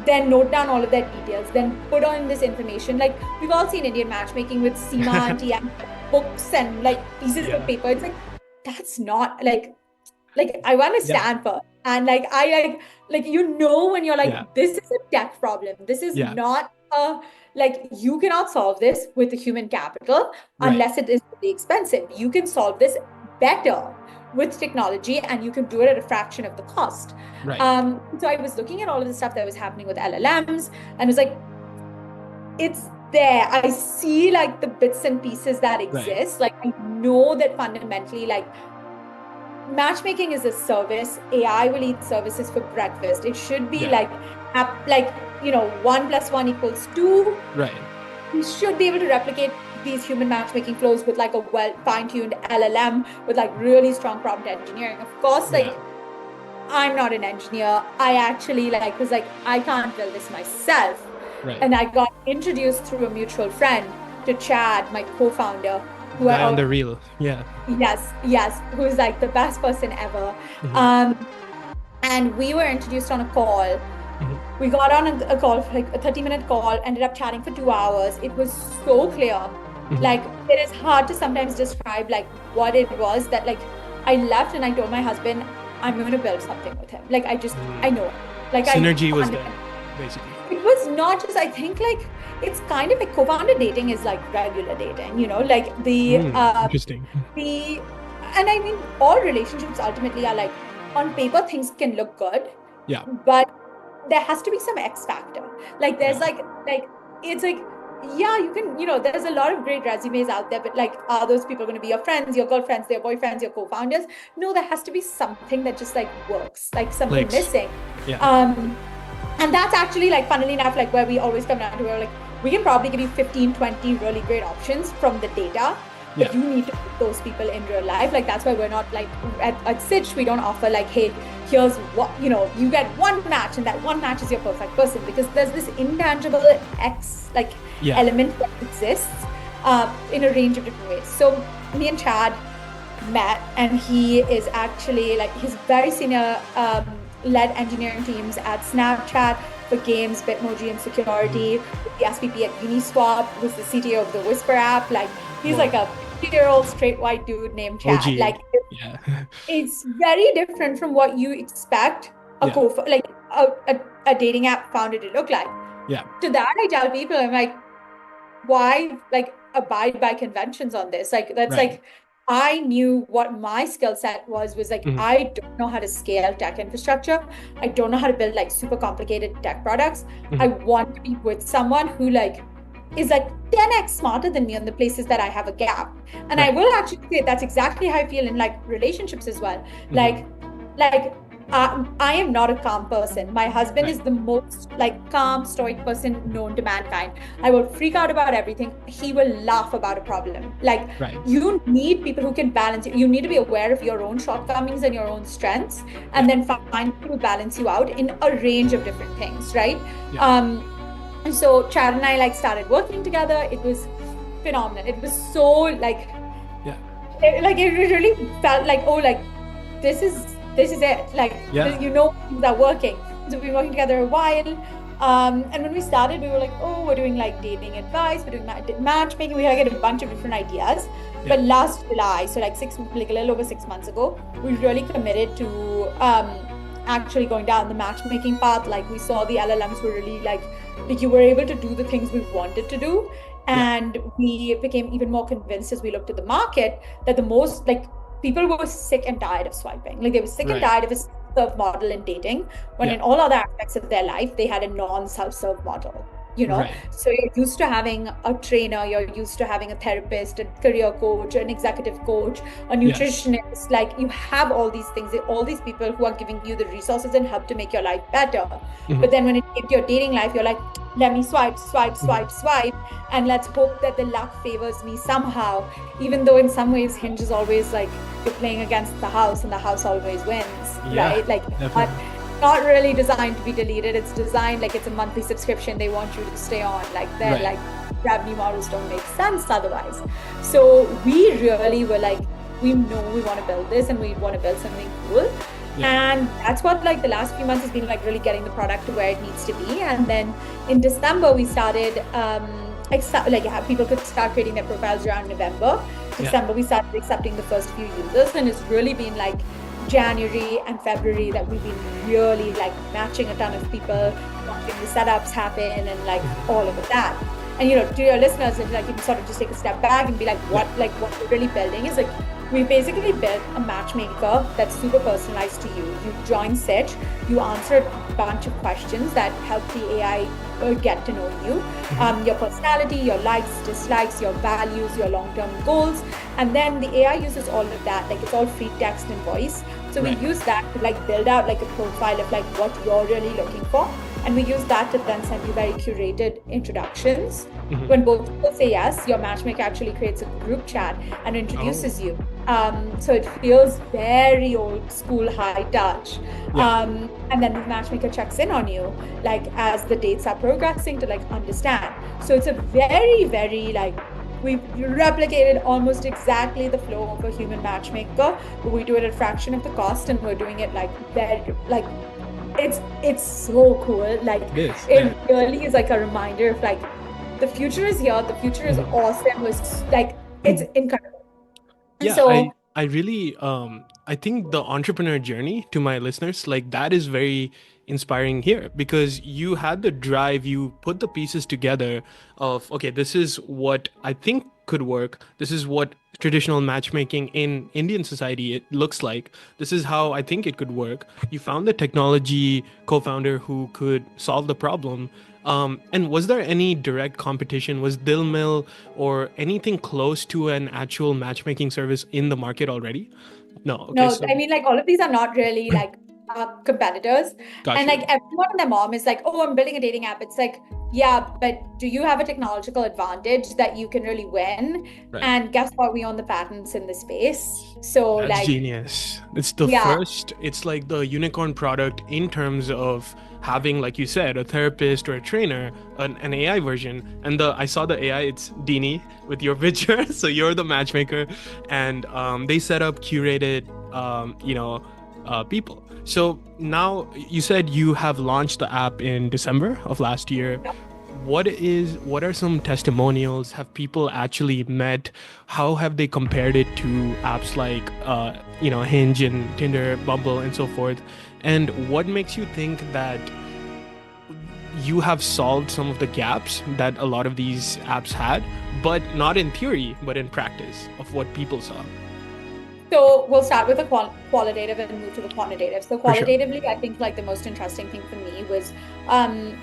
then note down all of their details, then put on this information. Like we've all seen Indian Matchmaking with Sima Aunty and books and like pieces of paper. It's like, that's not like I went to Stanford and like I like when you're like this is a tech problem. This is not like you cannot solve this with the human capital unless it is really expensive. You can solve this better with technology and you can do it at a fraction of the cost. So I was looking at all of the stuff that was happening with LLMs and was like, it's there. I see like the bits and pieces that exist. Like I know that fundamentally like matchmaking is a service. AI will eat services for breakfast. It should be like 1 + 1 = 2. You should be able to replicate these human matchmaking flows with like a well fine-tuned LLM with like really strong prompt engineering. Of course, like I'm not an engineer. I actually was like, I can't build this myself. And I got introduced through a mutual friend to Chad, my co-founder, who guy on the reel. Yes, who's like the best person ever. And we were introduced on a call. We got on a call, like a 30-minute call, ended up chatting for 2 hours. It was so clear. Like it is hard to sometimes describe like what it was that like I left and I told my husband, I'm going to build something with him. Like I know it. Like synergy was there, basically. It was not just, I think like it's kind of like co-founder dating is like regular dating, like the interesting. And I mean all relationships ultimately are like on paper things can look good. But there has to be some X factor. Like there's it's like you can, there's a lot of great resumes out there, but like, are those people going to be your friends, your girlfriends, their boyfriends, your co-founders? No, there has to be something that just like works, like something missing. And that's actually like, funnily enough, like where we always come down to where like, we can probably give you 15, 20 really great options from the data, but you need to put those people in real life. Like, that's why we're not like, at Sitch, we don't offer like, hey, here's what, you get one match and that one match is your perfect person, because there's this intangible element that exists in a range of different ways. So me and Chad met, and he is actually like, he's very senior led engineering teams at Snapchat for games, Bitmoji, and security. The SVP at Uniswap, was the CTO of the Whisper app. Like he's like a 50-year-old straight white dude named Chad. OG. Like it's very different from what you expect a dating app founder to look like. To that, I tell people, I'm like, why like abide by conventions on this? Like that's like, I knew what my skill set was like, I don't know how to scale tech infrastructure. I don't know how to build like super complicated tech products. I want to be with someone who like is like 10x smarter than me on the places that I have a gap. And I will actually say that's exactly how I feel in like relationships as well. Like I am not a calm person. My husband Right. is the most like calm, stoic person known to mankind. I will freak out about everything. He will laugh about a problem. Like Right. you need people who can balance you. You need to be aware of your own shortcomings and your own strengths, and Yeah. then find people who balance you out in a range of different things, right? Yeah. And so Chad and I like started working together. It was phenomenal. It was so like Yeah. it really felt like, oh, like this is it. Like Yeah. things are working. So we've been working together a while. And when we started, we were like, oh, we're doing like dating advice, we're doing matchmaking, we had a bunch of different ideas. But Yeah. last July, so like a little over 6 months ago, we really committed to actually going down the matchmaking path. Like we saw the LLMs were really like you were able to do the things we wanted to do. Yeah. And we became even more convinced as we looked at the market that the most like people were sick and tired of swiping. Like they were sick and Right. tired of a self-serve model in dating, when Yeah. in all other aspects of their life, they had a non-self-serve model, you know? Right. So you're used to having a trainer, you're used to having a therapist, a career coach, an executive coach, a Yes. nutritionist. Like you have all these things, all these people who are giving you the resources and help to make your life better. Mhm. But then when it came to your dating life, you're like, let me swipe, swipe, Mhm. swipe, swipe, and let's hope that the luck favors me somehow. Even though in some ways Hinge is always like you're playing against the house and the house always wins, Yeah. right? Like Definitely. not really designed to be deleted. It's designed like it's a monthly subscription. They want you to stay on. Like they're Right. like revenue models don't make sense otherwise. So we really were like, we know we want to build this and we want to build something cool. Yeah. And that's what like the last few months has been like, really getting the product to where it needs to be. And then in December we started people could start creating their profiles around November. December we started accepting the first few users, and it's really been like January and February that we've been really like matching a ton of people, watching the setups happen and like all of that. And to your listeners, if like you can sort of just take a step back and be like, what we're really building is like, we basically built a matchmaker that's super personalized to you. You join Sitch, you answer a bunch of questions that help the AI get to know you, your personality, your likes, dislikes, your values, your long-term goals. And then the AI uses all of that, like it's all free text and voice. So we use that to like build out like a profile of like what you're really looking for. And we use that to then send you very curated introductions. When both people say yes, your matchmaker actually creates a group chat and introduces you. So it feels very old school, high touch. And then the matchmaker checks in on you, like as the dates are progressing to like understand. So it's a very, very like, we've replicated almost exactly the flow of a human matchmaker, but we do it at a fraction of the cost, and we're doing it like very like it's so cool. Like it really is like a reminder of like the future is here, the future is awesome. It's like it's incredible. Yeah, So I really I think the entrepreneur journey, to my listeners, like that is very inspiring here, because you had the drive, you put the pieces together of, okay, this is what I think could work, this is what traditional matchmaking in Indian society it looks like, this is how I think it could work. You found the technology co-founder who could solve the problem. And was there any direct competition? Was Dil Mill or anything close to an actual matchmaking service in the market already? No. Okay. no, So I mean, like all of these are not really like competitors. got And you. like everyone and their mom is like, oh, I'm building a dating app. It's like, yeah, but do you have a technological advantage that you can really win? Right. And guess what? We own the patents in the space. So That's like, genius. It's the yeah, first, it's like the unicorn product in terms of having, like you said, a therapist or a trainer, an AI version. And I saw the AI, it's Dini with your picture. So you're the matchmaker. And they set up curated, people. So now you said you have launched the app in December of last year. What are some testimonials? Have people actually met? How have they compared it to apps like Hinge and Tinder, Bumble, and so forth? And what makes you think that you have solved some of the gaps that a lot of these apps had, but not in theory, but in practice of what people saw? so we'll start with the qualitative and move to the quantitative. So For sure. qualitatively, I think like the most interesting thing for me was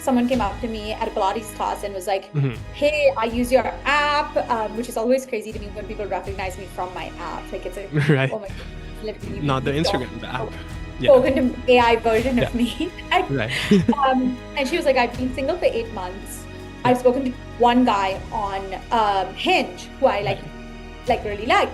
someone came up to me at a Pilates class and was like, hey, I use your app, which is always crazy to me when people recognize me from my app. Like it's like, Right. oh my God, literally Not the Instagram, the app. spoken to AI version of me. Right. And she was like, I've been single for 8 months. I've spoken to one guy on Hinge who I really liked.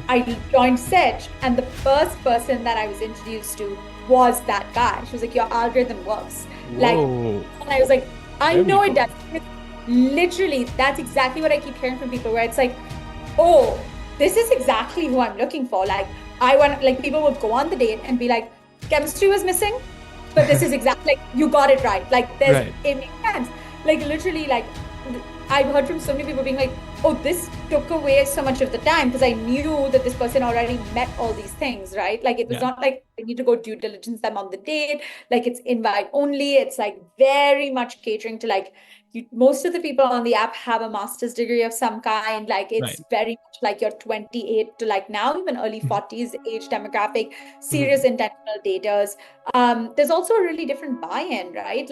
I joined Sitch, and the first person that I was introduced to was that guy. She was like, your algorithm works. Whoa. And I was like, I know it does. Literally, that's exactly what I keep hearing from people, where it's like, oh, this is exactly who I'm looking for. People would go on the date and be like, chemistry was missing, but this is exactly, you got it right. It makes sense. Literally, I've heard from so many people being like, oh, this took away so much of the time because I knew that this person already met all these things, right? It was not like I need to go due diligence them on the date. It's invite only. It's very much catering to most of the people on the app have a master's degree of some kind. It's very much your 28 to now even early 40s age demographic, serious intentional daters. There's also a really different buy-in, right?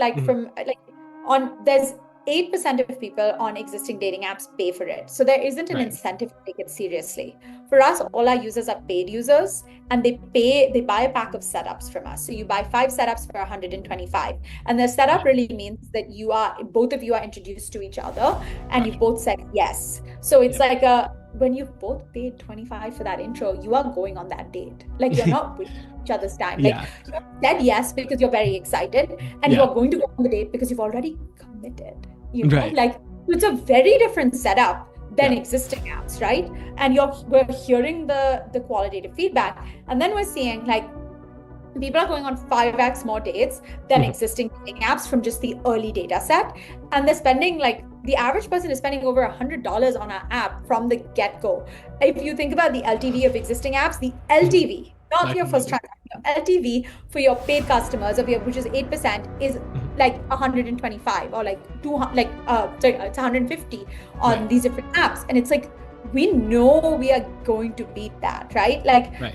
There's 8% of people on existing dating apps pay for it. So there isn't an incentive to take it seriously. For us, all our users are paid users, and they buy a pack of setups from us. So you buy 5 setups for 125. And the setup really means that both of you are introduced to each other and you both said yes. So it's when you both paid 25 for that intro, you are going on that date. You're not wasting each other's time. You said yes because you're very excited, and you're going to go on the date because you've already committed. It's a very different setup than existing apps, right? And we're hearing the qualitative feedback, and then we're seeing people are going on 5x more dates than existing dating apps from just the early data set, and they're spending the average person is spending over $100 on our app from the get-go. If you think about the LTV of existing apps, the LTV, not your first transaction, LTV for your paid customers which is 8%, is 125 or 200, it's 150 on these different apps, and it's we know we are going to beat that, right?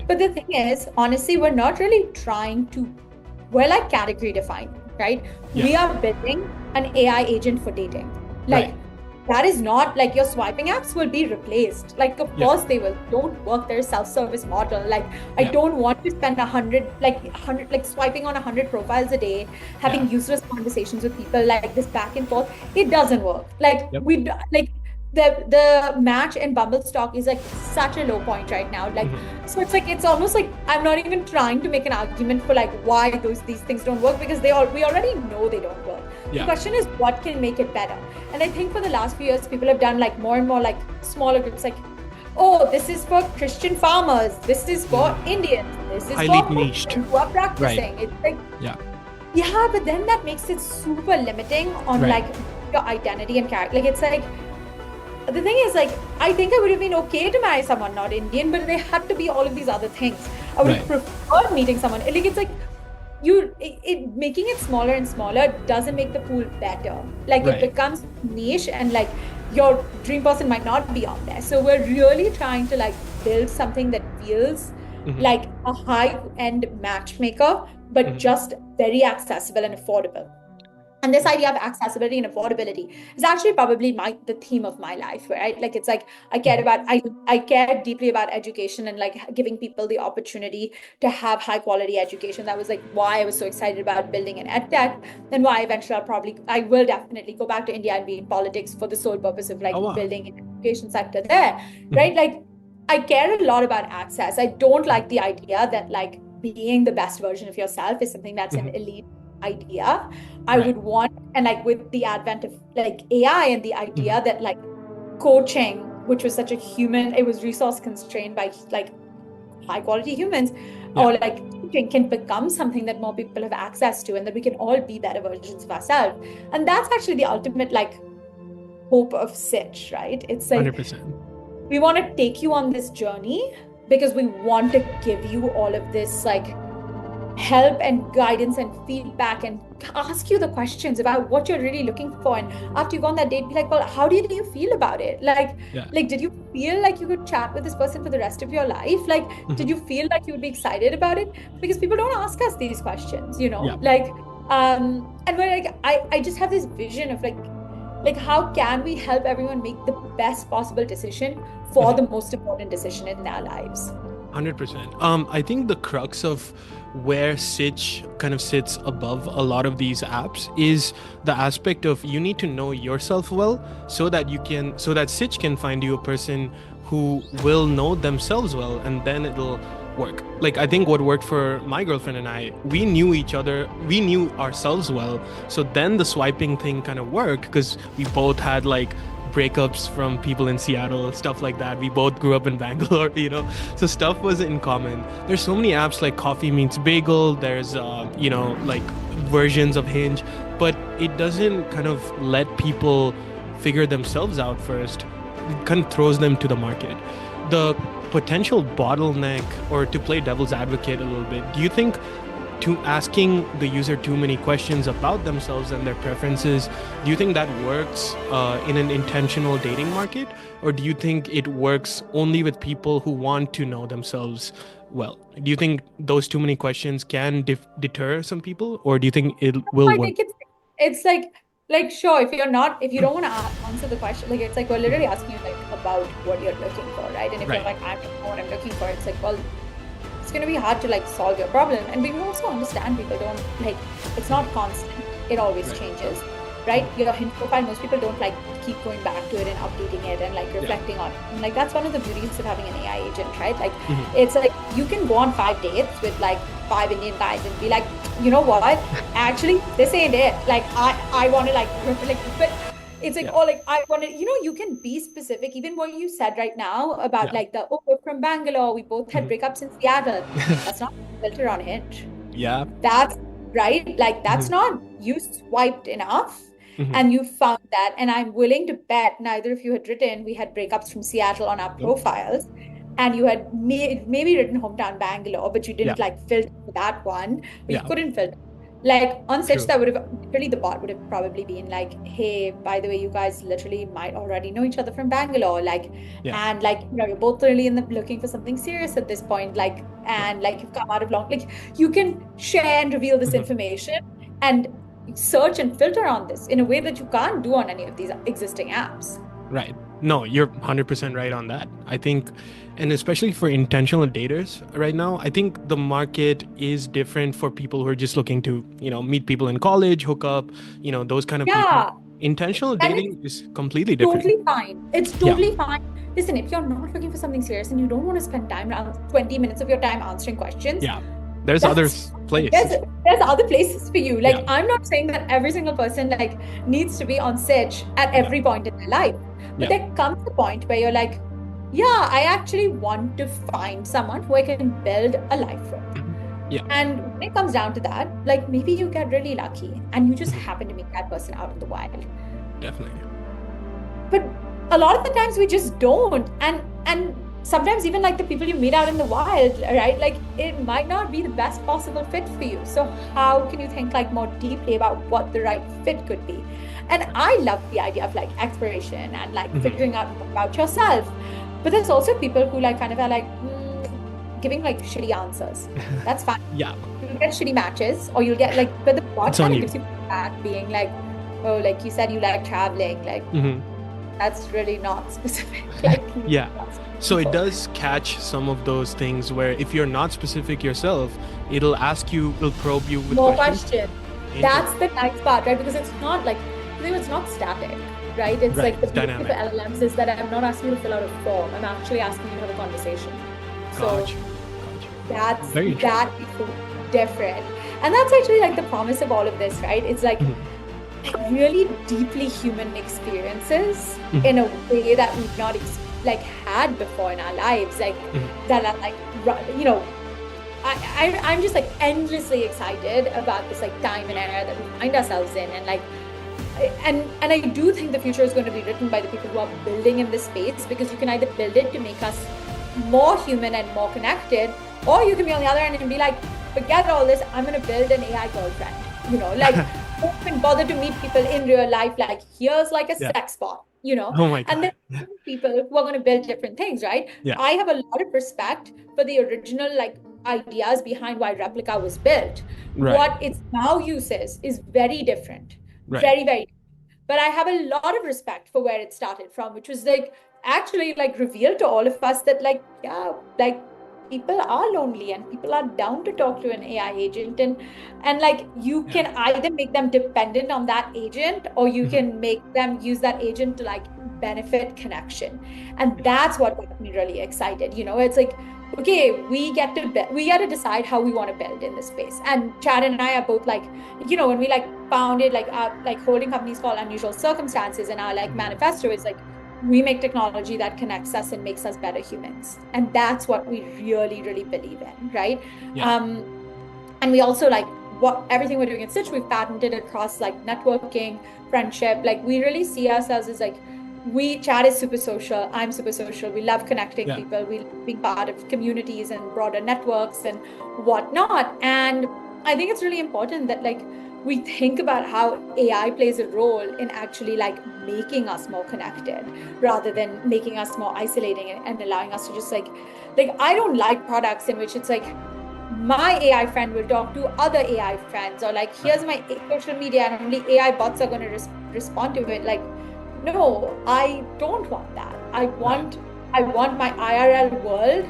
But the thing is, honestly, we're not really we're category defining, right? We are building an AI agent for dating. That is not your swiping apps will be replaced. Of course they will. Don't work their self-service model. I don't want to spend 100 swiping on 100 profiles a day, having useless conversations with people this back and forth. It doesn't work. The match and Bumble stock is such a low point right now. So it's almost I'm not even trying to make an argument for why these things don't work, because we already know they don't work. The question is what can make it better. And I think for the last few years, people have done more and more smaller groups, oh, this is for Christian farmers, this is for Indians, this is highly for niched who are practicing. It's but then that makes it super limiting on your identity and character. It's the thing is, I think I would have been okay to marry someone not Indian, but they had to be all of these other things. I would have preferred meeting someone. Making it smaller and smaller doesn't make the pool better. It becomes niche, and your dream person might not be on there. So we're really trying to build something that feels like a high-end matchmaker, but just very accessible and affordable. And this idea of accessibility and affordability is actually probably the theme of my life, right? I care deeply about education and giving people the opportunity to have high quality education. That was why I was so excited about building an ed tech, and why eventually I will definitely go back to India and be in politics for the sole purpose of building an education sector there, right? I care a lot about access. I don't like the idea that being the best version of yourself is something that's an elite idea. I would want, and with the advent of AI and the idea that coaching, which was such a it was resource constrained by high quality humans, or teaching can become something that more people have access to, and that we can all be better versions of ourselves. And that's actually the ultimate hope of Sitch, right? It's 100%. We want to take you on this journey because we want to give you all of this help and guidance and feedback, and ask you the questions about what you're really looking for. And after you go on that date, be well, how did you feel about it? Did you feel you could chat with this person for the rest of your life? Did you feel you would be excited about it? Because people don't ask us these questions, and we're I just have this vision of how can we help everyone make the best possible decision for the most important decision in their lives. 100%. I think the crux of where Sitch kind of sits above a lot of these apps is the aspect of you need to know yourself well so that Sitch can find you a person who will know themselves well, and then it'll work. Like, I think what worked for my girlfriend and I, we knew each other, we knew ourselves well. So then the swiping thing kind of worked because we both had like breakups from people in Seattle, stuff like that. We both grew up in Bangalore, so stuff was in common. There's so many apps like Coffee Meets Bagel. There's, like versions of Hinge, but it doesn't kind of let people figure themselves out first. It kind of throws them to the market. The potential bottleneck, or to play devil's advocate a little bit, do you think to asking the user too many questions about themselves and their preferences, do you think that works in an intentional dating market? Or do you think it works only with people who want to know themselves well? Do you think those too many questions can deter some people, or do you think it will work? I think it's like sure, if you don't want to answer the question, like it's like we're literally asking you like about what you're looking for, right? And if you're like, I don't know what I'm looking for, it's like, well, it's going to be hard to like solve your problem. And we also understand people don't like, it's not constant, it always changes, right? Your Hinge profile, most people don't like keep going back to it and updating it and like reflecting on it. And like that's one of the beauties of having an AI agent, right? Like it's like you can go on 5 dates with like 5 Indian guys and be like, you know what, actually this ain't it, like I want to like but it's like, oh, like I want to, you can be specific. Even what you said right now about like we're from Bangalore, we both had breakups in Seattle. That's not filter on Hinge. Yeah. That's right. Like that's not, you swiped enough and you found that. And I'm willing to bet neither of you had written, we had breakups from Seattle on our profiles. And you had maybe written hometown Bangalore, but you didn't like filter for that one. But you couldn't filter. Like on Sitch, that would have literally, the bot would have probably been like, hey, by the way, you guys literally might already know each other from Bangalore, like, and like, you're both really looking for something serious at this point, like, and like you've come out of like, you can share and reveal this information and search and filter on this in a way that you can't do on any of these existing apps. Right. No, you're 100% right on that. I think, and especially for intentional daters right now, I think the market is different for people who are just looking to, meet people in college, hook up, those kind of people. Intentional dating is completely different. Totally fine. It's totally fine. Listen, if you're not looking for something serious and you don't want to spend time around 20 minutes of your time answering questions, there's other places. There's other places for you. Like, I'm not saying that every single person like needs to be on Sitch at every point in their life. But there comes a point where you're like, I actually want to find someone who I can build a life with. And when it comes down to that, like maybe you get really lucky and you just happen to meet that person out in the wild. Definitely. But a lot of the times we just don't. And sometimes even like the people you meet out in the wild, right? Like it might not be the best possible fit for you. So how can you think like more deeply about what the right fit could be? And I love the idea of like exploration and like figuring out more about yourself. But there's also people who like kind of are like giving like shitty answers. That's fine. You'll get shitty matches, or you'll get like, but the bot kind of gives you feedback being like, oh, like you said you like traveling, like that's really not specific. Like, so it does catch some of those things where if you're not specific yourself, it'll probe you with more questions. That's the nice part, right? Because it's not like, it's not static, right? It's like the beauty of LLMs is that I'm not asking you to fill out a form. I'm actually asking you to have a conversation. So that's different. And that's actually like the promise of all of this, right? It's like really deeply human experiences in a way that we've not had before in our lives, like that are like, I'm just like endlessly excited about this like time and era that we find ourselves in, and like and I do think the future is going to be written by the people who are building in this space, because you can either build it to make us more human and more connected, or you can be on the other end and be like, forget all this, I'm going to build an AI girlfriend, like who can bother to meet people in real life, like here's like a sex bot, Oh my God. And then people who are going to build different things, right? I have a lot of respect for the original like ideas behind why Replica was built. What its now uses is very different, very, very different. But I have a lot of respect for where it started from, which was like actually like revealed to all of us that like, like people are lonely and people are down to talk to an AI agent, and like you can either make them dependent on that agent, or you can make them use that agent to like benefit connection. And that's what got me really excited. It's like, okay, we get to decide how we want to build in this space. And Chad and I are both like, when we like founded like holding companies called Unusual Circumstances, and our like manifesto is like, we make technology that connects us and makes us better humans. And that's what we really, really believe in, right? And we also like everything we're doing at Sitch, we've patented across like networking, friendship. Like we really see ourselves as like, Chad is super social, I'm super social. We love connecting people. We love being part of communities and broader networks and whatnot. And I think it's really important that like we think about how AI plays a role in actually like making us more connected rather than making us more isolating and allowing us to just like I don't like products in which it's like my AI friend will talk to other AI friends, or like here's my social media and only AI bots are going to respond to it. Like, no, I don't want that. I want my IRL world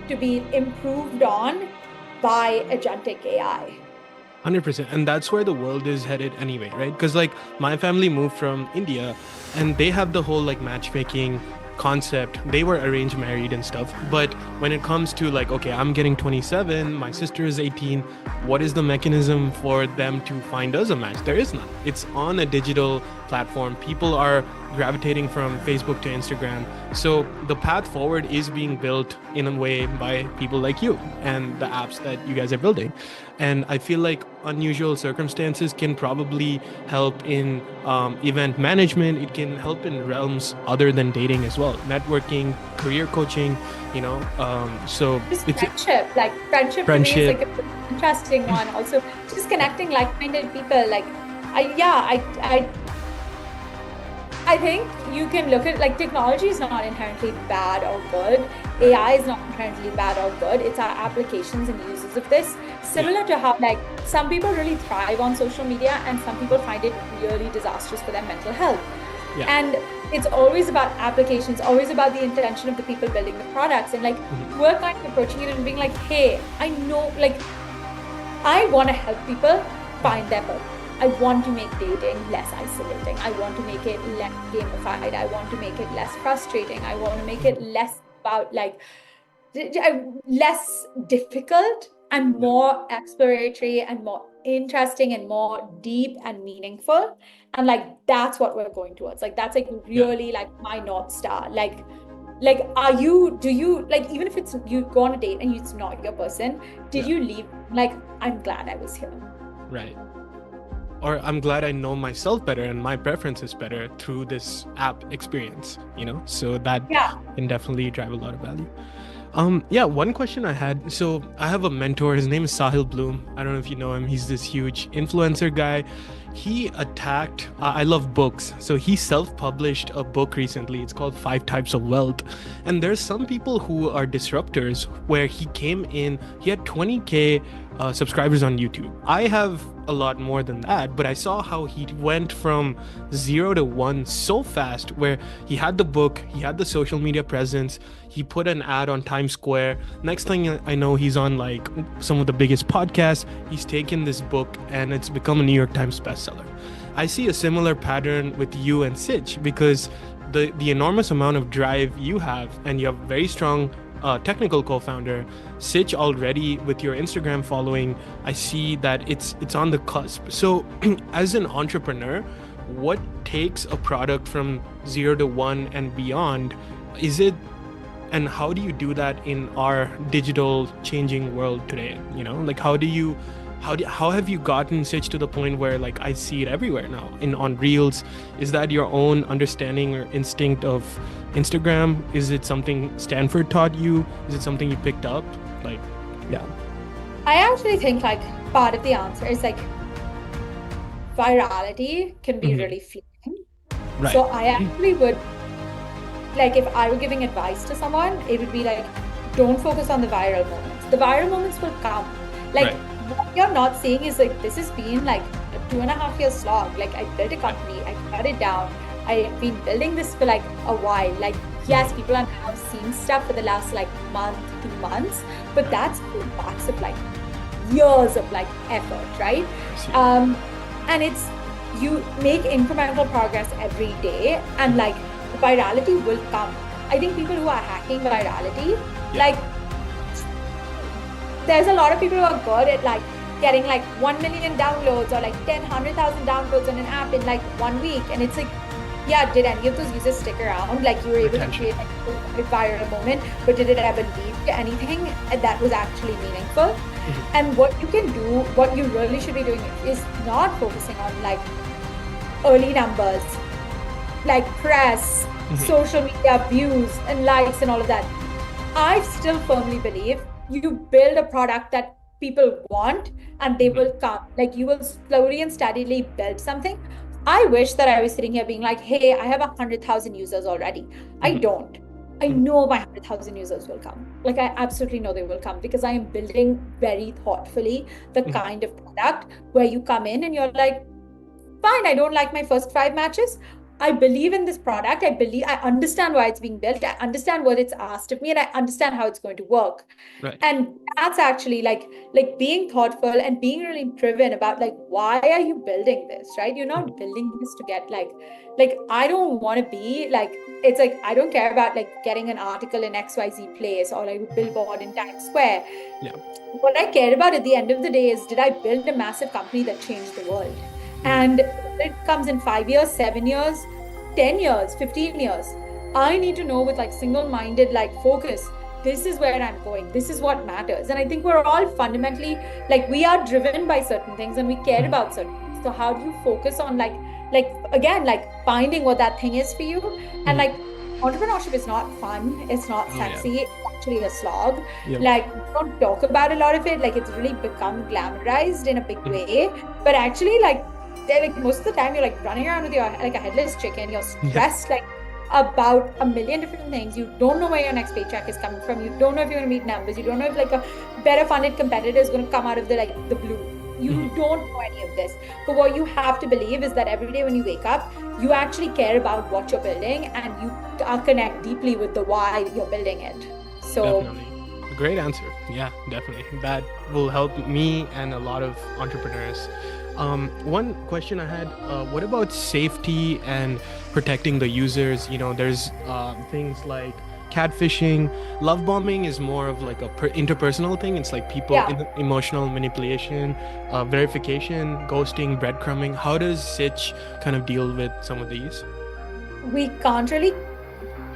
to be improved on by agentic AI. 100%. And that's where the world is headed anyway, right? Because like my family moved from India and they have the whole like matchmaking concept. They were arranged married and stuff. But when it comes to like, okay, I'm getting 27, my sister is 18, what is the mechanism for them to find us a match? There is none. It's on a digital platform. People are gravitating from Facebook to Instagram. So the path forward is being built in a way by people like you and the apps that you guys are building. And I feel like Unusual Circumstances can probably help in event management. It can help in realms other than dating as well. Networking, career coaching, so just friendship. Like friendship to me is like an interesting one. Also, just connecting like-minded people. Like, I think you can look at like technology is not inherently bad or good. AI is not inherently bad or good. It's our applications and uses of this. Similar to how like some people really thrive on social media and some people find it really disastrous for their mental health. And it's always about applications, always about the intention of the people building the products. And like we're kind of approaching it and being like, hey, I know, like I want to help people find their purpose. I want to make dating less isolating. I want to make it less gamified. I want to make it less frustrating. I want to make it less about like less difficult and more exploratory and more interesting and more deep and meaningful. And like that's what we're going towards. Like that's like really like my North Star. Like do you like, even if it's you go on a date and it's not your person, did you leave like, I'm glad I was here. Right. Or I'm glad I know myself better and my preferences better through this app experience, so that can definitely drive a lot of value. One question I had. So I have a mentor. His name is Sahil Bloom. I don't know if you know him. He's this huge influencer guy. He attacked, I love books. So he self-published a book recently. It's called 5 Types of Wealth. And there's some people who are disruptors where he came in, he had 20K subscribers on YouTube. I have a lot more than that, but I saw how he went from 0 to 1 so fast, where he had the book, he had the social media presence, he put an ad on Times Square. Next thing I know, he's on like some of the biggest podcasts. He's taken this book and it's become a New York Times bestseller. I see a similar pattern with you and Sitch, because the enormous amount of drive you have, and you have very strong technical co-founder. Sitch already, with your Instagram following, I see that it's on the cusp. So as an entrepreneur, what takes a product from 0 to 1 and beyond? And how do you do that in our digital changing world today? Like how have you gotten Sitch to the point where like I see it everywhere now on Reels? Is that your own understanding or instinct of Instagram? Is it something Stanford taught you? Is it something you picked up? Like, I actually think like part of the answer is like virality can be really fleeting. Right. So I actually would, like if I were giving advice to someone, it would be like, don't focus on the viral moments. The viral moments will come. Like what you're not seeing is like, this has been like a 2.5-year slog. Like I built a company, I cut it down. I've been building this for like a while. Like Yes, people are now seeing stuff for the last like month, 2 months, but that's parts of like years of like effort, right? And it's, you make incremental progress every day, and like virality will come. I think people who are hacking virality, like there's a lot of people who are good at like getting like 1 million downloads or like 100,000 downloads on an app in like 1 week. And it's like, yeah, did any of those users stick around? Like you were able to create like a viral moment, but did it ever lead to anything that was actually meaningful? And what you can do, what you really should be doing is not focusing on like early numbers, like press, social media views and likes and all of that. I still firmly believe you build a product that people want and they will come. Like you will slowly and steadily build something. I wish that I was sitting here being like, hey, I have 100,000 users already. I don't. I know my 100,000 users will come. Like I absolutely know they will come, because I am building very thoughtfully the kind of product where you come in and you're like, fine, I don't like my first 5 matches. I believe in this product. I understand why it's being built. I understand what it's asked of me, and I understand how it's going to work. Right. And that's actually like being thoughtful and being really driven about like, why are you building this, right? You're not building this to get like I don't want to be like, it's like, I don't care about like getting an article in XYZ place or like a billboard in Times Square. Yeah. What I care about at the end of the day is, did I build a massive company that changed the world? And it comes in 5 years, 7 years, 10 years, 15 years. I need to know with like single-minded like focus, this is where I'm going. This is what matters. And I think we're all fundamentally like, we are driven by certain things and we care about certain things. So how do you focus on like again, like finding what that thing is for you? And like entrepreneurship is not fun. It's not sexy. It's actually a slog. Like we don't talk about a lot of it. Like it's really become glamorized in a big way. But actually like most of the time you're like running around with your like a headless chicken. You're stressed like about a million different things. You don't know where your next paycheck is coming from. You don't know if you're going to meet numbers. You don't know if like a better funded competitor is going to come out of the like the blue. You don't know any of this. But what you have to believe is that every day when you wake up, you actually care about what you're building and you connect deeply with the why you're building it. So definitely. Great answer. Yeah, definitely. That will help me and a lot of entrepreneurs. One question I had, what about safety and protecting the users? You know, there's things like catfishing. Love bombing is more of like a interpersonal thing. It's like people emotional manipulation, verification, ghosting, breadcrumbing. How does Sitch kind of deal with some of these? We can't really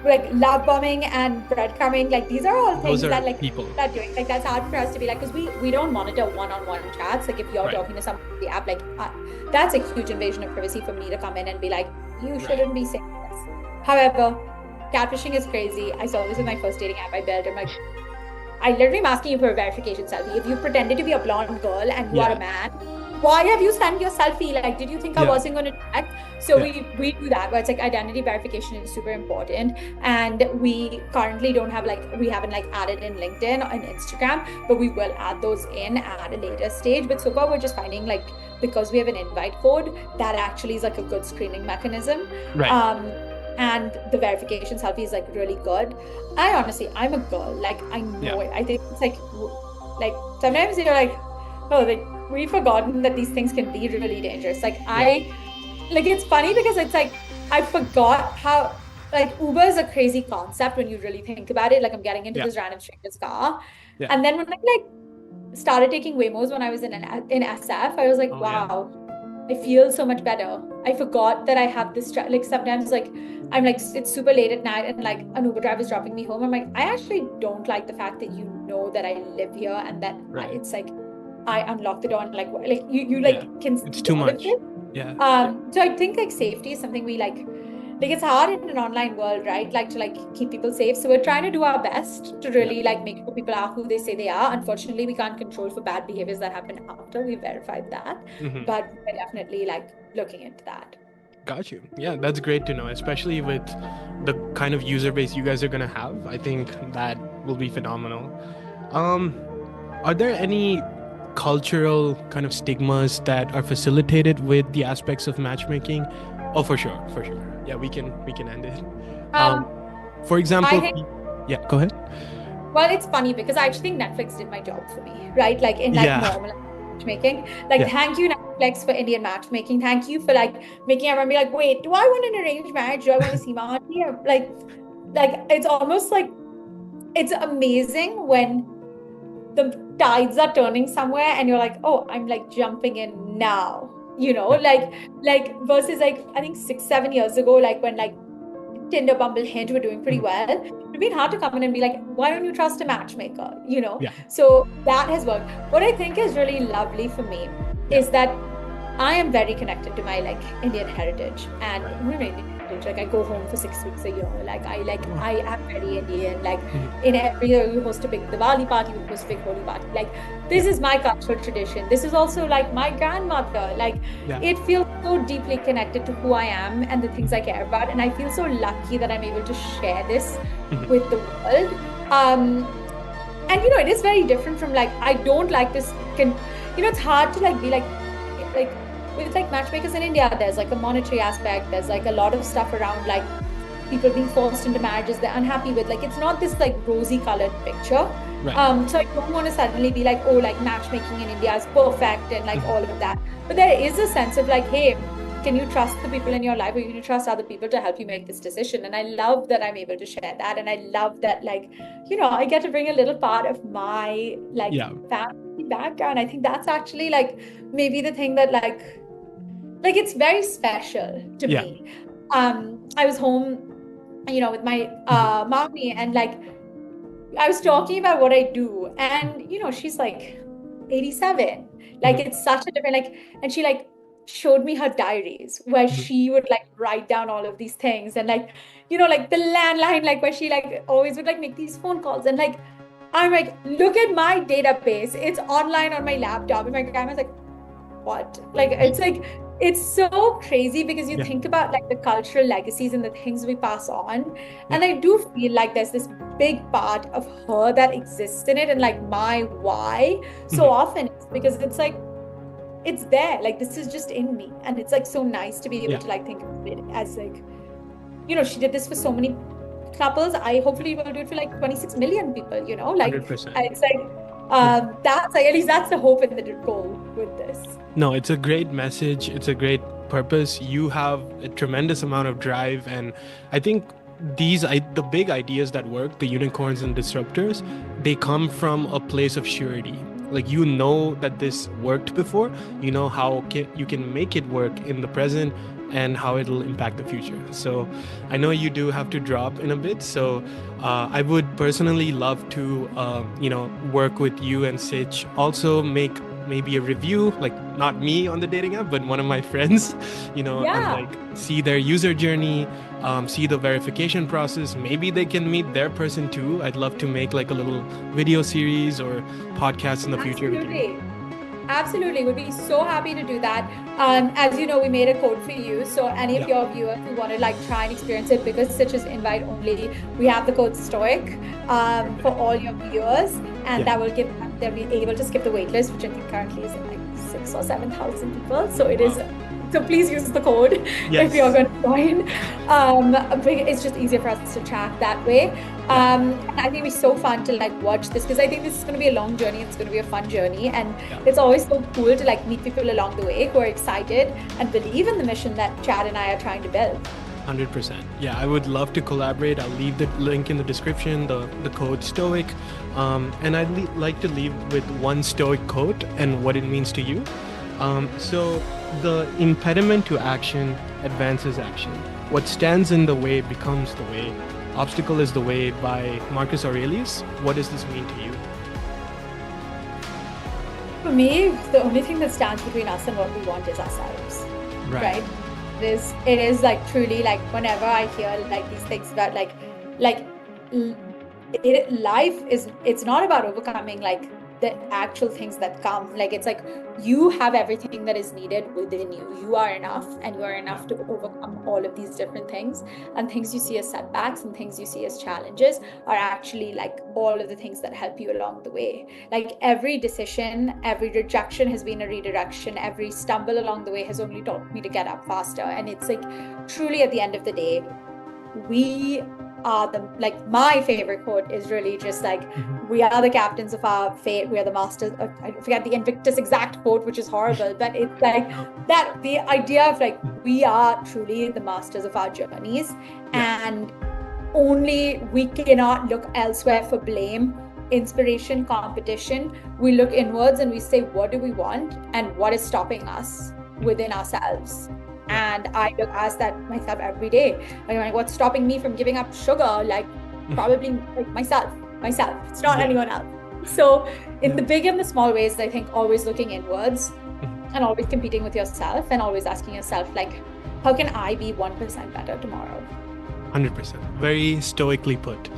like love bombing and breadcrumbing. Like these are all things that like people are doing. Like that's hard for us to be like, because we don't monitor one-on-one chats. Like if you're talking to somebody on the app, like that's a huge invasion of privacy for me to come in and be like, you shouldn't be saying this. However, catfishing is crazy. I saw this in my first dating app I built. I'm like, I literally am asking you for a verification selfie. If you pretended to be a blonde girl and you are a man, why have you sent your selfie? Like, did you think I wasn't going to check? So we do that, but it's like identity verification is super important. And we currently don't have we haven't like added in LinkedIn and Instagram, but we will add those in at a later stage. But so far we're just finding like, because we have an invite code, that actually is like a good screening mechanism. Right. And the verification selfie is like really good. I'm a girl, like I know it. I think it's like sometimes you're like, oh, like we've forgotten that these things can be really dangerous. Like it's funny because it's like, I forgot how like Uber is a crazy concept when you really think about it. Like I'm getting into this random stranger's car. And then when I like started taking Waymos when I was in SF, I was like, wow, I feel so much better. I forgot that I have this, like sometimes like, I'm like, it's super late at night and like an Uber driver is dropping me home. I'm like, I actually don't like the fact that you know that I live here and that it's like, I unlock the door and like you like can see it's too much. So I think like safety is something we like it's hard in an online world, right? Like to like keep people safe. So we're trying to do our best to really like make sure people are who they say they are. Unfortunately, we can't control for bad behaviors that happen after we verified that. But we're definitely like looking into that. Got you. Yeah, that's great to know, especially with the kind of user base you guys are going to have. I think that will be phenomenal. Are there any cultural kind of stigmas that are facilitated with the aspects of matchmaking? Oh, for sure. Yeah, we can end it. For example, yeah, go ahead. Well, it's funny because I actually think Netflix did my job for me, right? Like in like normal matchmaking. Like, thank you, Netflix, for Indian matchmaking. Thank you for like making everyone be like, wait, do I want an arranged marriage? Do I want a Sima Aunty? Or, like it's almost like it's amazing when the tides are turning somewhere and you're like, oh, I'm like jumping in now, like versus like I think 6-7 years ago, like when like Tinder, Bumble, Hinge were doing pretty well, it'd been hard to come in and be like, why don't you trust a matchmaker? So that has worked. What I think is really lovely for me is that I am very connected to my like Indian heritage, and like I go home for 6 weeks a year. Like I am very Indian. Like in every year we host a big Diwali party, we host a big Holi party. Like this is my cultural tradition. This is also like my grandmother. Like it feels so deeply connected to who I am and the things I care about. And I feel so lucky that I'm able to share this with the world. And it is very different from like, I don't like this, it's hard to like be like with like matchmakers in India, there's like a monetary aspect. There's like a lot of stuff around like people being forced into marriages they're unhappy with. Like it's not this like rosy colored picture. So I don't want to suddenly be like, oh, like matchmaking in India is perfect and like all of that. But there is a sense of like, hey, can you trust the people in your life, or can you trust other people to help you make this decision? And I love that I'm able to share that. And I love that like, I get to bring a little part of my like family background. I think that's actually like maybe the thing that like it's very special to me. I was home, with my mommy, and like I was talking about what I do, and she's like 87. Like it's such a different like, and she like showed me her diaries where she would like write down all of these things, and like like the landline, like where she like always would like make these phone calls, and like I'm like, look at my database, it's online on my laptop. And my grandma's like, what? Like it's so crazy because you think about like the cultural legacies and the things we pass on. And I do feel like there's this big part of her that exists in it, and like my why so often it's because it's like it's there, like this is just in me. And it's like so nice to be able to like think of it as like, she did this for so many couples. I hopefully will do it for like 26 million people, like 100%. It's like that's like, at least that's the hope and the goal with this. No, it's a great message. It's a great purpose. You have a tremendous amount of drive, and I think the big ideas that work, the unicorns and disruptors, they come from a place of surety. Like that this worked before, how you can make it work in the present and how it'll impact the future. So I know you do have to drop in a bit. So I would personally love to, work with you and Sitch. Also make maybe a review, like not me on the dating app, but one of my friends, and like see their user journey, see the verification process. Maybe they can meet their person too. I'd love to make like a little video series or podcast in the future with you. Absolutely, would be so happy to do that. As you know, we made a code for you, so any of your viewers who want to like try and experience it, because Sitch is invite only, we have the code STOIC for all your viewers, and that will give them, they'll be able to skip the waitlist, which I think currently is like 6,000 or 7,000 people. So it is. So please use the code if you're going to join. It's just easier for us to track that way. And I think it's so fun to like watch this, because I think this is going to be a long journey. It's going to be a fun journey, and it's always so cool to like meet people along the way who are excited and believe in the mission that Chad and I are trying to build. 100%. Yeah, I would love to collaborate. I'll leave the link in the description, the code STOIC. And I'd like to leave with one STOIC quote and what it means to you. So the impediment to action advances action. What stands in the way becomes the way. Obstacle is the way, by Marcus Aurelius. What does this mean to you? For me, the only thing that stands between us and what we want is ourselves. Right? It is like truly like whenever I hear like these things about life is, it's not about overcoming like the actual things that come. Like it's like you have everything that is needed within you. You are enough, and you are enough to overcome all of these different things. And things you see as setbacks and things you see as challenges are actually like all of the things that help you along the way. Like every decision, every rejection has been a redirection. Every stumble along the way has only taught me to get up faster. And it's like truly at the end of the day, we are my favorite quote is really just like, we are the captains of our fate, we are the masters of, I forget the Invictus exact quote, which is horrible, but it's like that, the idea of like, we are truly the masters of our journeys, and only we cannot look elsewhere for blame, inspiration, competition. We look inwards and we say, what do we want and what is stopping us within ourselves? And I ask that myself every day. I'm like, what's stopping me from giving up sugar? Like, probably like myself. It's not anyone else. So in the big and the small ways, I think always looking inwards and always competing with yourself and always asking yourself, like, how can I be 1% better tomorrow? 100%. Very stoically put.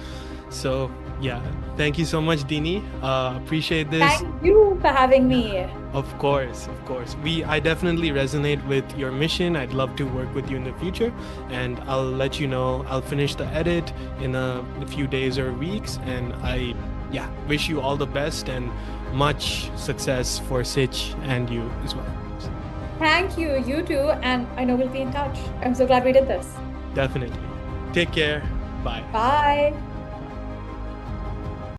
So yeah, thank you so much, Dini. Appreciate this. Thank you for having me. Of course. I definitely resonate with your mission. I'd love to work with you in the future, and I'll let you know. I'll finish the edit in a few days or weeks, and I wish you all the best and much success for Sitch and you as well. Thank you. You too. And I know we'll be in touch. I'm so glad we did this. Definitely. Take care. Bye. Bye.